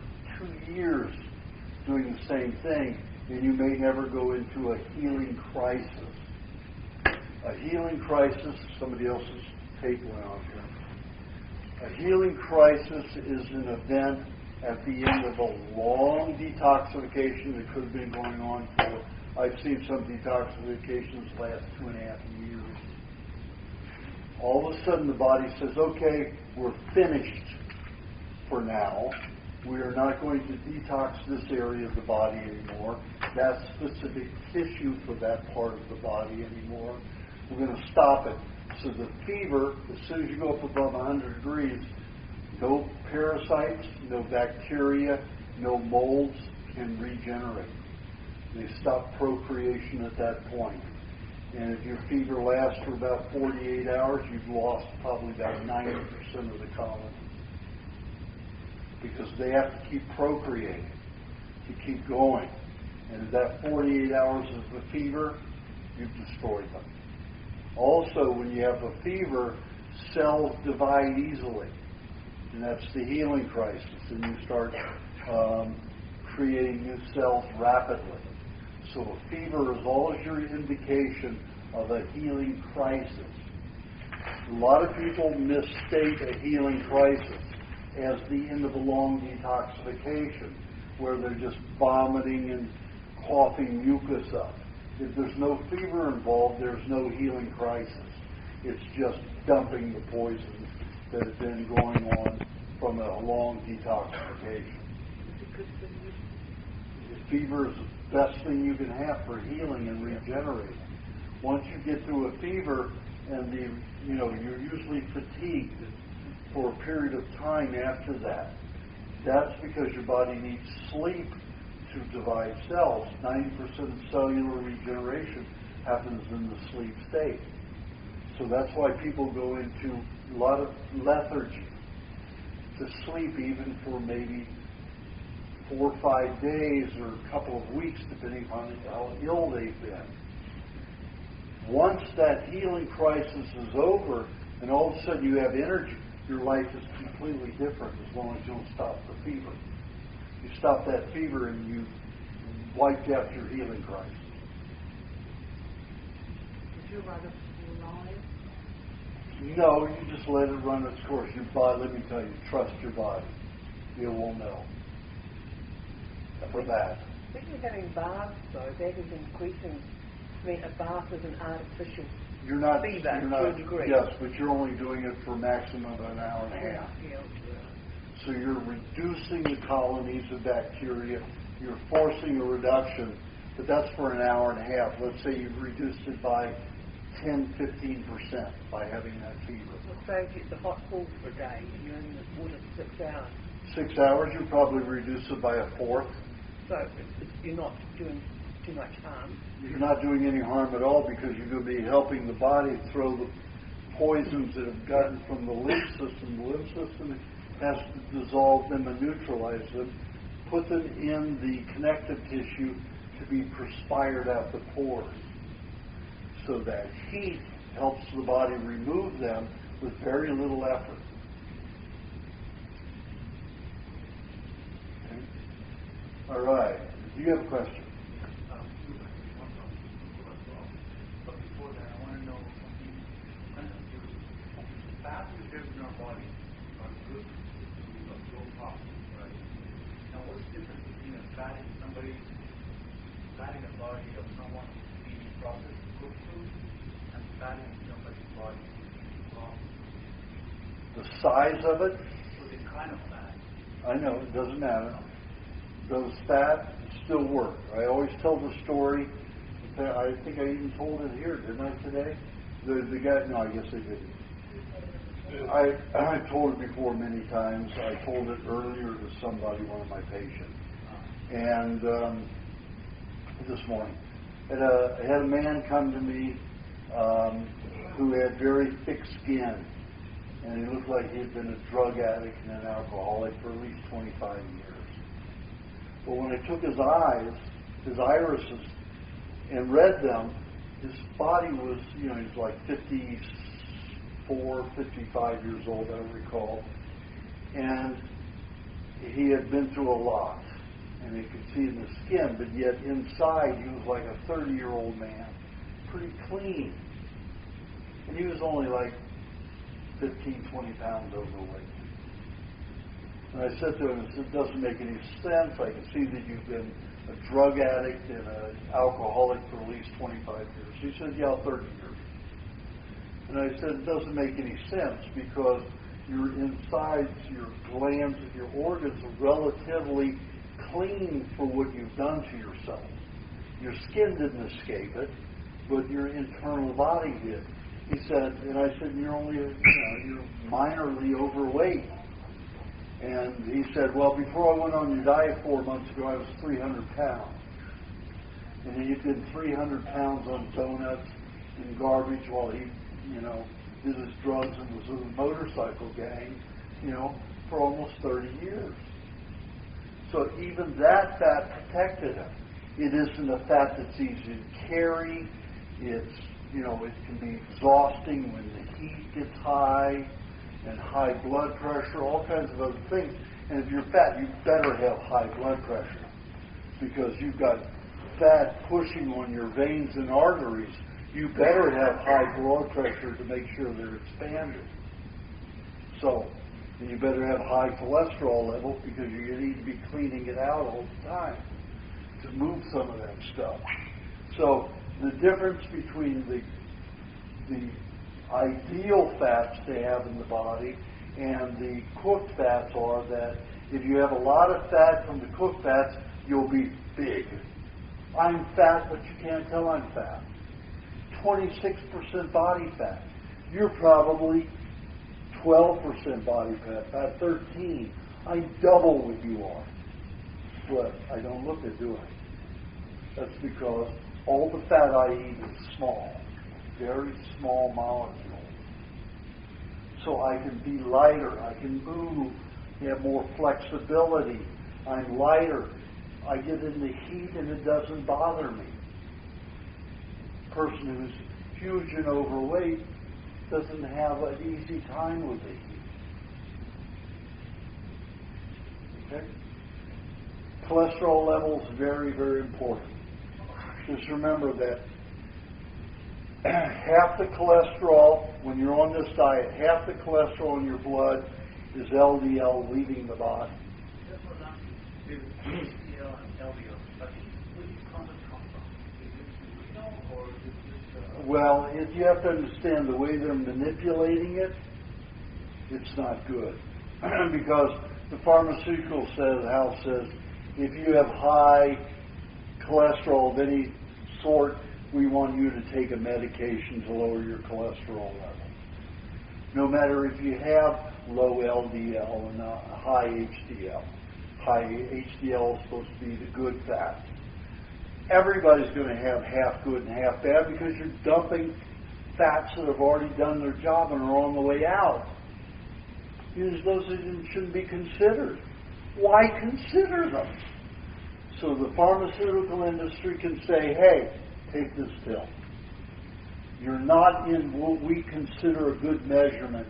2 years doing the same thing, and you may never go into a healing crisis. A healing crisis, somebody else's tape went off here. A healing crisis is an event at the end of a long detoxification that could have been going on for, I've seen some detoxifications last 2.5 years. All of a sudden the body says, okay, we're finished for now. We are not going to detox this area of the body anymore, that specific tissue for that part of the body anymore. We're going to stop it. So the fever, as soon as you go up above 100 degrees, no parasites, no bacteria, no molds can regenerate. They stop procreation at that point. And if your fever lasts for about 48 hours, you've lost probably about 90% of the colony. Because they have to keep procreating to keep going. And at that 48 hours of the fever, you've destroyed them. Also, when you have a fever, cells divide easily. And that's the healing crisis. And you start creating new cells rapidly. So a fever is always your indication of a healing crisis. A lot of people mistake a healing crisis as the end of a long detoxification, where they're just vomiting and coughing mucus up. If there's no fever involved, there's no healing crisis. It's just dumping the poisons that have been going on from a long detoxification. The fever is the best thing you can have for healing and regenerating. Once you get through a fever, and you're usually fatigued for a period of time after that. That's because your body needs sleep to divide cells. 90% of cellular regeneration happens in the sleep state. So that's why people go into a lot of lethargy, to sleep even for maybe 4 or 5 days or a couple of weeks, depending on how ill they've been. Once that healing crisis is over, and all of a sudden you have energy, your life is completely different as long as you don't stop the fever. You stop that fever and you wiped out your healing crisis. Would you rather lie? No, you just let it run its course. Your body, let me tell you, trust your body. It will know. For that. When you're having baths, though, that is increasing. I mean, a bath is an artificial You're not, fever you're to not, a degree. yes, but you're only doing it for a maximum of an hour and a half. Yeah. So you're reducing the colonies of bacteria. You're forcing a reduction, but that's for an hour and a half. Let's say you've reduced it by 10-15% by having that fever. Let's say if you get the hot pool for a day and you're in the water for 6 hours. 6 hours, you probably reduce it by a fourth. So you're not doing too much harm. You're not doing any harm at all because you're going to be helping the body throw the poisons that have gotten from the lymph system. The lymph system has to dissolve them and neutralize them, put them in the connective tissue to be perspired out the pores. So that heat helps the body remove them with very little effort. Okay. All right. Do you have a question? But before that, I want to know something. Fats we have in our body are good to absorb toxins, right? Now, what's the difference between fatting a body of someone who's eating processed cooked food and fatting somebody's body who's eating raw food? the size of it. With the kind of fat. I know, it doesn't matter. Those fat still work. I always tell the story. I think I even told it here, didn't I, today? The guy, no, I guess I didn't. I told it before many times. I told it earlier to somebody, one of my patients. And this morning. I had a man come to me who had very thick skin. And he looked like he had been a drug addict and an alcoholic for at least 25 years. But when I took his eyes, his irises, and read them, his body was, he was like 54, 55 years old, I recall. And he had been through a lot. And you could see in the skin, but yet inside he was like a 30-year-old man, pretty clean. And he was only like 15, 20 pounds overweight. And I said to him, it doesn't make any sense. I can see that you've been a drug addict and an alcoholic for at least 25 years. He said, yeah, 30 years. And I said, it doesn't make any sense because your insides, your glands, and your organs are relatively clean for what you've done to yourself. Your skin didn't escape it, but your internal body did. He said, and I said, you're only, you're minorly overweight. And he said, well, before I went on your diet 4 months ago, I was 300 pounds. And he did 300 pounds on donuts and garbage while he, did his drugs and was in a motorcycle gang, for almost 30 years. So even that fat protected him. It isn't a fat that's easy to carry. It's, it can be exhausting when the heat gets high and high blood pressure, all kinds of other things. And if you're fat, you better have high blood pressure because you've got fat pushing on your veins and arteries. You better have high blood pressure to make sure they're expanded. So, and you better have high cholesterol level because you need to be cleaning it out all the time to move some of that stuff. So the difference between the ideal fats to have in the body and the cooked fats are that if you have a lot of fat from the cooked fats, you'll be big. I'm fat, but you can't tell I'm fat. 26% body fat. You're probably 12% body fat, 13. I double what you are. But I don't look it, do I? That's because all the fat I eat is small, very small molecules. So I can be lighter, I can move, have more flexibility. I'm lighter. I get in the heat and it doesn't bother me. A person who's huge and overweight doesn't have an easy time with the heat. Okay? Cholesterol level is very, very important. Just remember that half the cholesterol, when you're on this diet, half the cholesterol in your blood is LDL leaving the body. That's what I'm saying. HDL and LDL. But where does it come from? Is it renal or is it just... Well, you have to understand the way they're manipulating it, it's not good. Because the pharmaceutical house says, if you have high cholesterol of any sort, we want you to take a medication to lower your cholesterol level. No matter if you have low LDL and high HDL. High HDL is supposed to be the good fat. Everybody's going to have half good and half bad because you're dumping fats that have already done their job and are on the way out. Those that shouldn't be considered. Why consider them? So the pharmaceutical industry can say, hey, take this pill. You're not in what we consider a good measurement.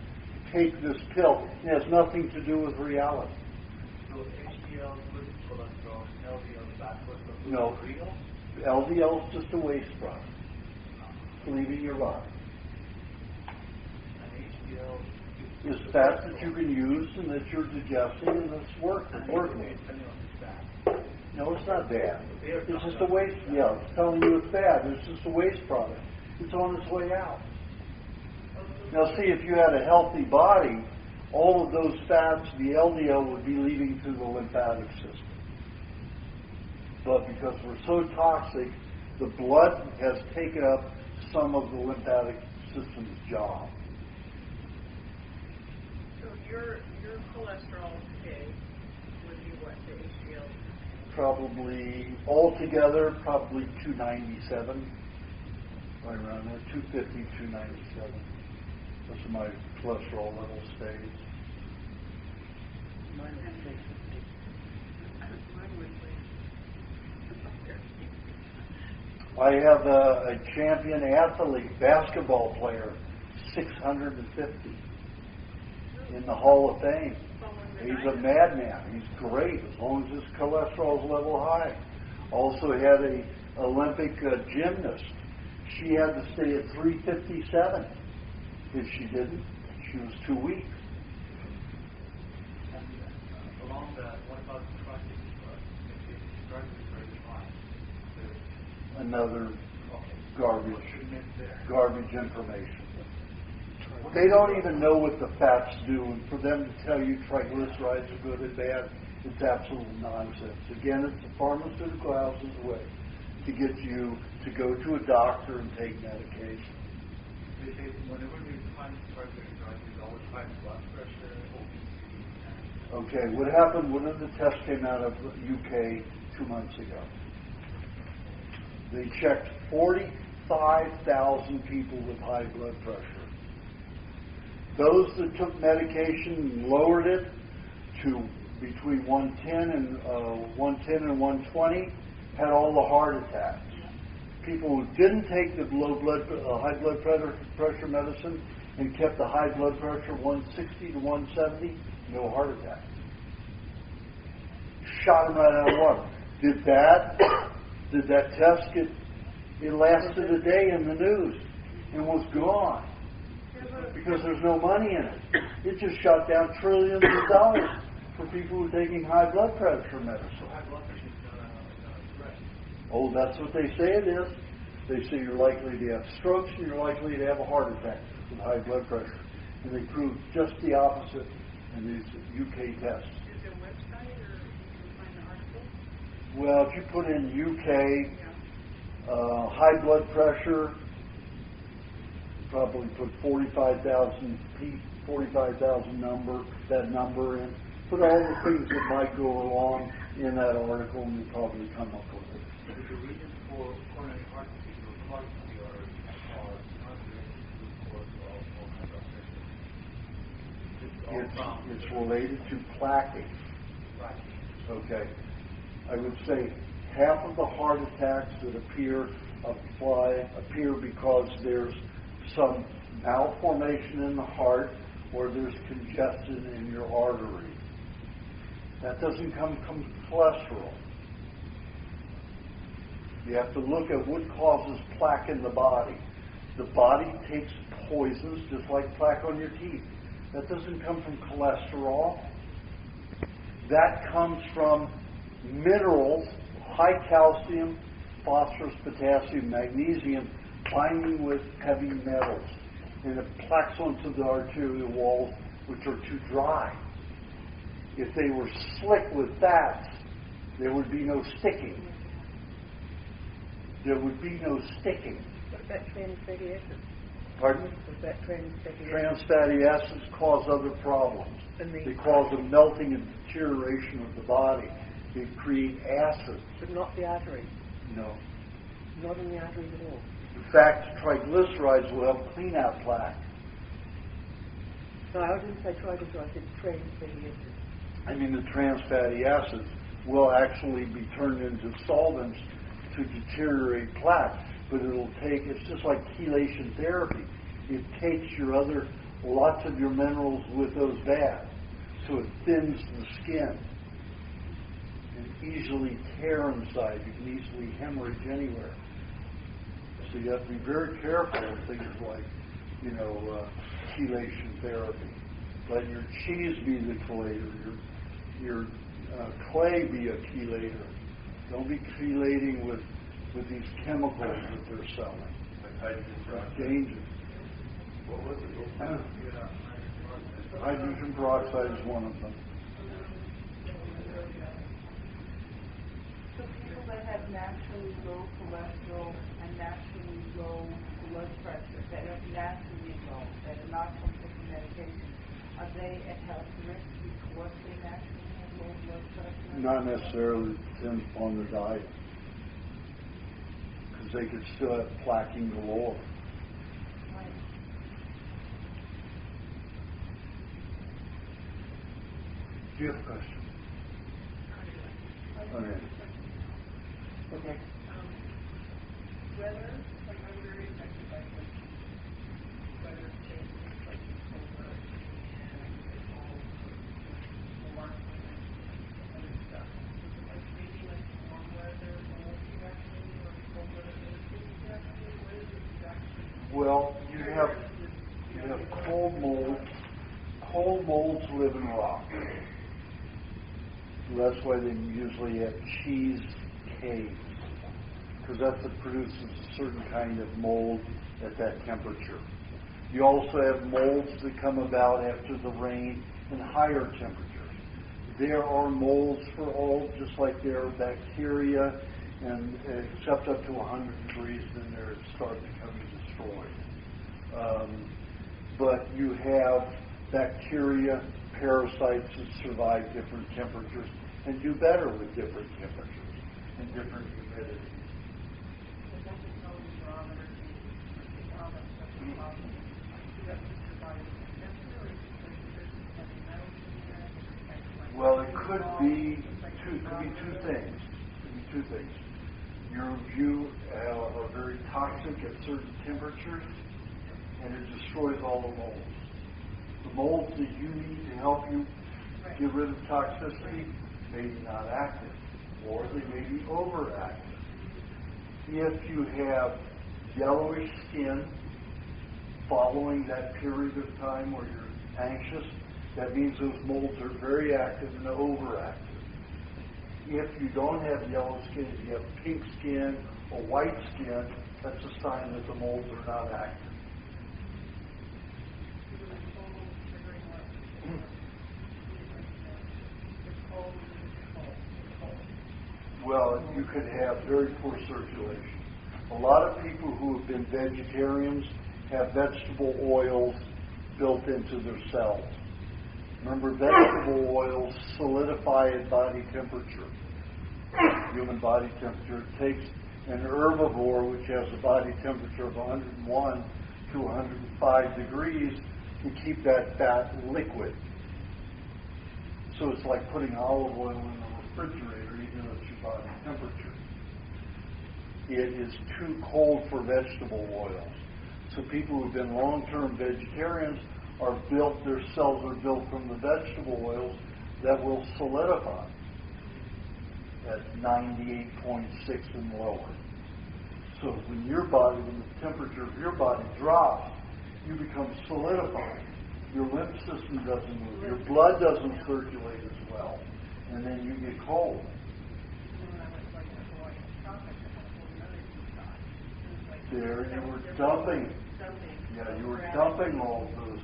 Take this pill. It has nothing to do with reality. So HDL good cholesterol, LDL bad cholesterol. No. Real? LDL is just a waste product. Leaving your body. And HDL is fat that you can use and that you're digesting and it's working. No, it's not bad. It's just a waste. Yeah, it's telling you it's bad. It's just a waste product. It's on its way out. Now, see, if you had a healthy body, all of those fats, the LDL, would be leaving through the lymphatic system. But because we're so toxic, the blood has taken up some of the lymphatic system's job. So your cholesterol today would be what, the HDL? Probably, altogether, probably 297. Right around there, 250, 297. That's where my cholesterol level stays. Mine was 350. Mine would be. I have a champion athlete, basketball player, 650 in the Hall of Fame. He's a madman. He's great as long as his cholesterol's level high. Also had a Olympic gymnast. She had to stay at 357. If she didn't, she was too weak. And along that, what about triglycerides? If triglycerides is high, Another what should miss there? garbage information. They don't even know what the fats do, and for them to tell you triglycerides are good and bad, it's absolute nonsense. Again, it's the pharmaceutical house's way to get you to go to a doctor and take medication. They say whenever they find triglycerides, there's always high blood pressure, obesity, and Okay, what happened? One of the tests came out of UK 2 months ago. They checked 45,000 people with high blood pressure. Those that took medication and lowered it to between 110 and 120 had all the heart attacks. People who didn't take the high blood pressure medicine and kept the high blood pressure 160 to 170, no heart attack. Shot them right out of water. Did that test get? It lasted a day in the news and was gone because there's no money in it. It just shot down trillions of dollars for people who are taking high blood pressure medicine. high blood pressure is not a threat. Oh, that's what they say it is. They say you're likely to have strokes and you're likely to have a heart attack with high blood pressure. And they proved just the opposite in these UK tests. Is there a website or you can find the article? Well, if you put in UK high blood pressure, probably put 45,000 number, that number in. Put all the things that might go along in that article and you'll probably come up with it. The reason for coronary heart disease or heart failure are not related to cholesterol or high blood pressure. It's related to plaquing. Okay. I would say half of the heart attacks that appear because there's some malformation in the heart or there's congestion in your artery. That doesn't come from cholesterol. You have to look at what causes plaque in the body. The body takes poisons just like plaque on your teeth. That doesn't come from cholesterol. That comes from minerals, high calcium, phosphorus, potassium, magnesium, binding with heavy metals. And it plaques onto the arterial walls, which are too dry. If they were slick with fats, there would be no sticking. There would be no sticking. What about trans fatty acids? Pardon? What about trans fatty acids? Trans fatty acids cause other problems. They cause a melting and deterioration of the body. They create acid. But not the arteries. No. Not in the arteries at all. In fact, triglycerides will help clean out plaque. No, I didn't say triglycerides, I said trans fatty acids. I mean, the trans fatty acids will actually be turned into solvents to deteriorate plaque, but it's just like chelation therapy. It takes lots of your minerals with those bad, so it thins the skin and easily tear inside. You can easily hemorrhage anywhere. So you have to be very careful with things like, chelation therapy. Let your cheese be the chelator, your clay be a chelator. Don't be chelating with these chemicals that they're selling. It's dangerous. What was it? I hydrogen peroxide is one of them. So people that have naturally low cholesterol and naturally low blood pressure, that are naturally low, that are not from taking medication, are they at health risk because they naturally have low blood pressure? Not necessarily, depends upon their diet. Because they could still have plaquing galore. Right. Do you have a question? Okay. Okay. Whether I'm very affected by bleaching, whether it's things like over and all warm and other stuff. Like maybe like warm weather, mold actually, or cold weather, actually. What is it actually? Well, you have cold molds. Cold molds live in rock. So that's why they usually have cheese caves, because that's what produces a certain kind of mold at that temperature. You also have molds that come about after the rain in higher temperatures. There are molds for all, just like there are bacteria, and except up to 100 degrees, then they start becoming destroyed. But you have bacteria, parasites that survive different temperatures and do better with different temperatures and different humidities. Well, it could be two things. You are very toxic at certain temperatures, and it destroys all the molds. The molds that you need to help you get rid of toxicity may be not active, or they may be overactive. If you have yellowish skin following that period of time where you're anxious, that means those molds are very active and overactive. If you don't have yellow skin, if you have pink skin or white skin, that's a sign that the molds are not active. Well, you could have very poor circulation. A lot of people who have been vegetarians have vegetable oils built into their cells. Remember, vegetable oils solidify at body temperature, human body temperature. It takes an herbivore, which has a body temperature of 101 to 105 degrees, to keep that fat liquid. So it's like putting olive oil in the refrigerator, even though it's your body temperature. It is too cold for vegetable oils. So people who've been long-term vegetarians their cells are built from the vegetable oils that will solidify at 98.6 and lower. So when the temperature of your body drops, you become solidified. Your lymph system doesn't move. Your blood doesn't circulate as well. And then you get cold. There you were dumping. Yeah, you were dumping all those.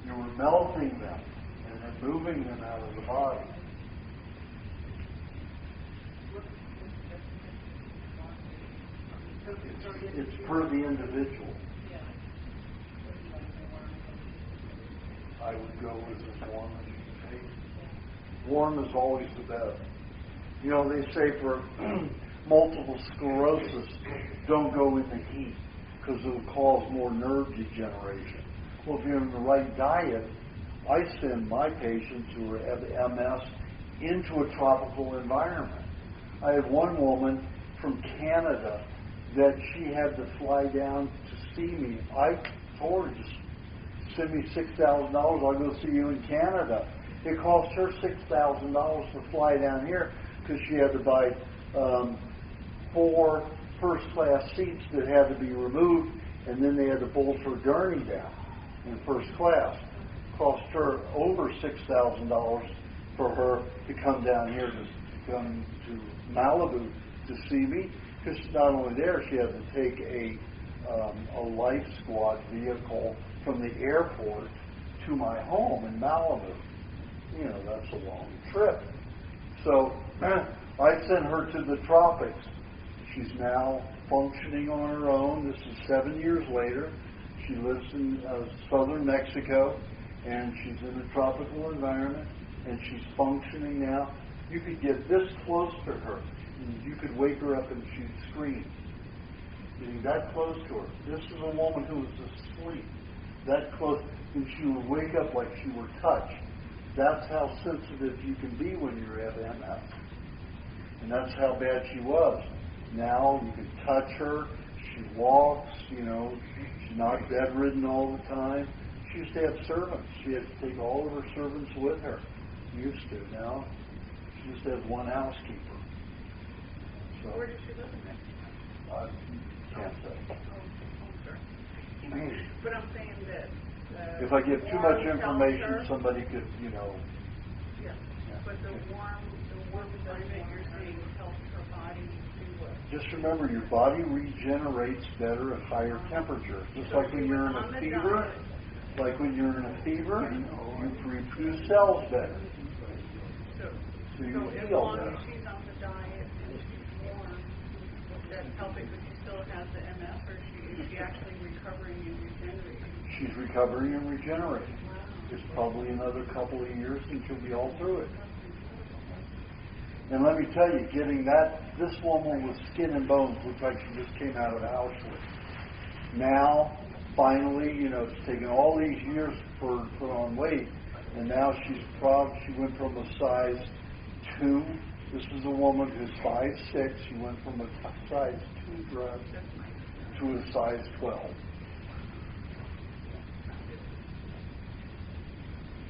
You were melting them and then moving them out of the body. It's per the individual. I would go with as warm as you can take. Warm is always the best. You know, they say for multiple sclerosis, don't go in the heat because it will cause more nerve degeneration. Well, if you're in the right diet, I send my patients who have MS into a tropical environment. I had one woman from Canada that she had to fly down to see me. I told her, just send me $6,000, I'll go see you in Canada. It cost her $6,000 to fly down here because she had to buy 4 first-class seats that had to be removed, and then they had to bolt her gurney down in first class. Cost her over $6,000 for her to come down here to come to Malibu to see me, because not only there, she had to take a life squad vehicle from the airport to my home in Malibu. You know, that's a long trip. So I sent her to the tropics. She's now functioning on her own. This is 7 years later. She lives in southern Mexico, and she's in a tropical environment, and she's functioning now. You could get this close to her, and you could wake her up and she'd scream. Getting that close to her. This is a woman who was asleep. That close, and she would wake up like she were touched. That's how sensitive you can be when you have MS. And that's how bad she was. Now you can touch her. She walks, you know. She's not bedridden all the time. She used to have servants. She had to take all of her servants with her. Used to. Now she just has one housekeeper. So, Where does she live in Mexico? Can't say. But I'm saying this. If I give too much information, somebody could, you know. Yeah. But the warm climate you're saying helps her body do what? Just remember, your body regenerates better at higher temperatures. Just like when you're in a fever, you produce cells better. So you as feel long better. as she's on the diet and she's warm, that's helping, but she still has the MS, or is she actually recovering and regenerating? She's recovering and regenerating. It's probably another couple of years and she'll be all through it. And let me tell you, getting this woman with skin and bones looked like she just came out of Auschwitz. Now, finally, you know, it's taken all these years for her to put on weight, and now she went from a size 2. This is a woman who's 5'6". She went from a size 2 dress to a size 12.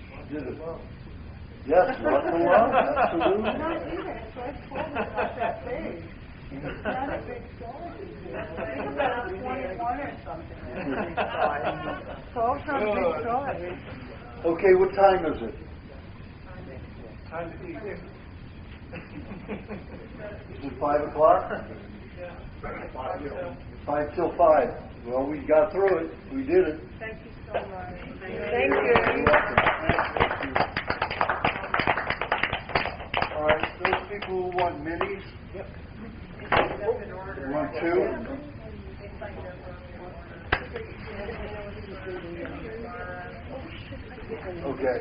She did it. Yes, love the love, absolutely. Not even. It's like 12 is not that big. It's not a big size. Think about 21 or something. 12's not a big size. Okay, what time is it? Time to eat. Is it 5 o'clock? Yeah. 5 till 5. Well, we got through it. We did it. Thank you so much. Thank you. You're welcome. All right, those people who want minis, you want 2? Okay.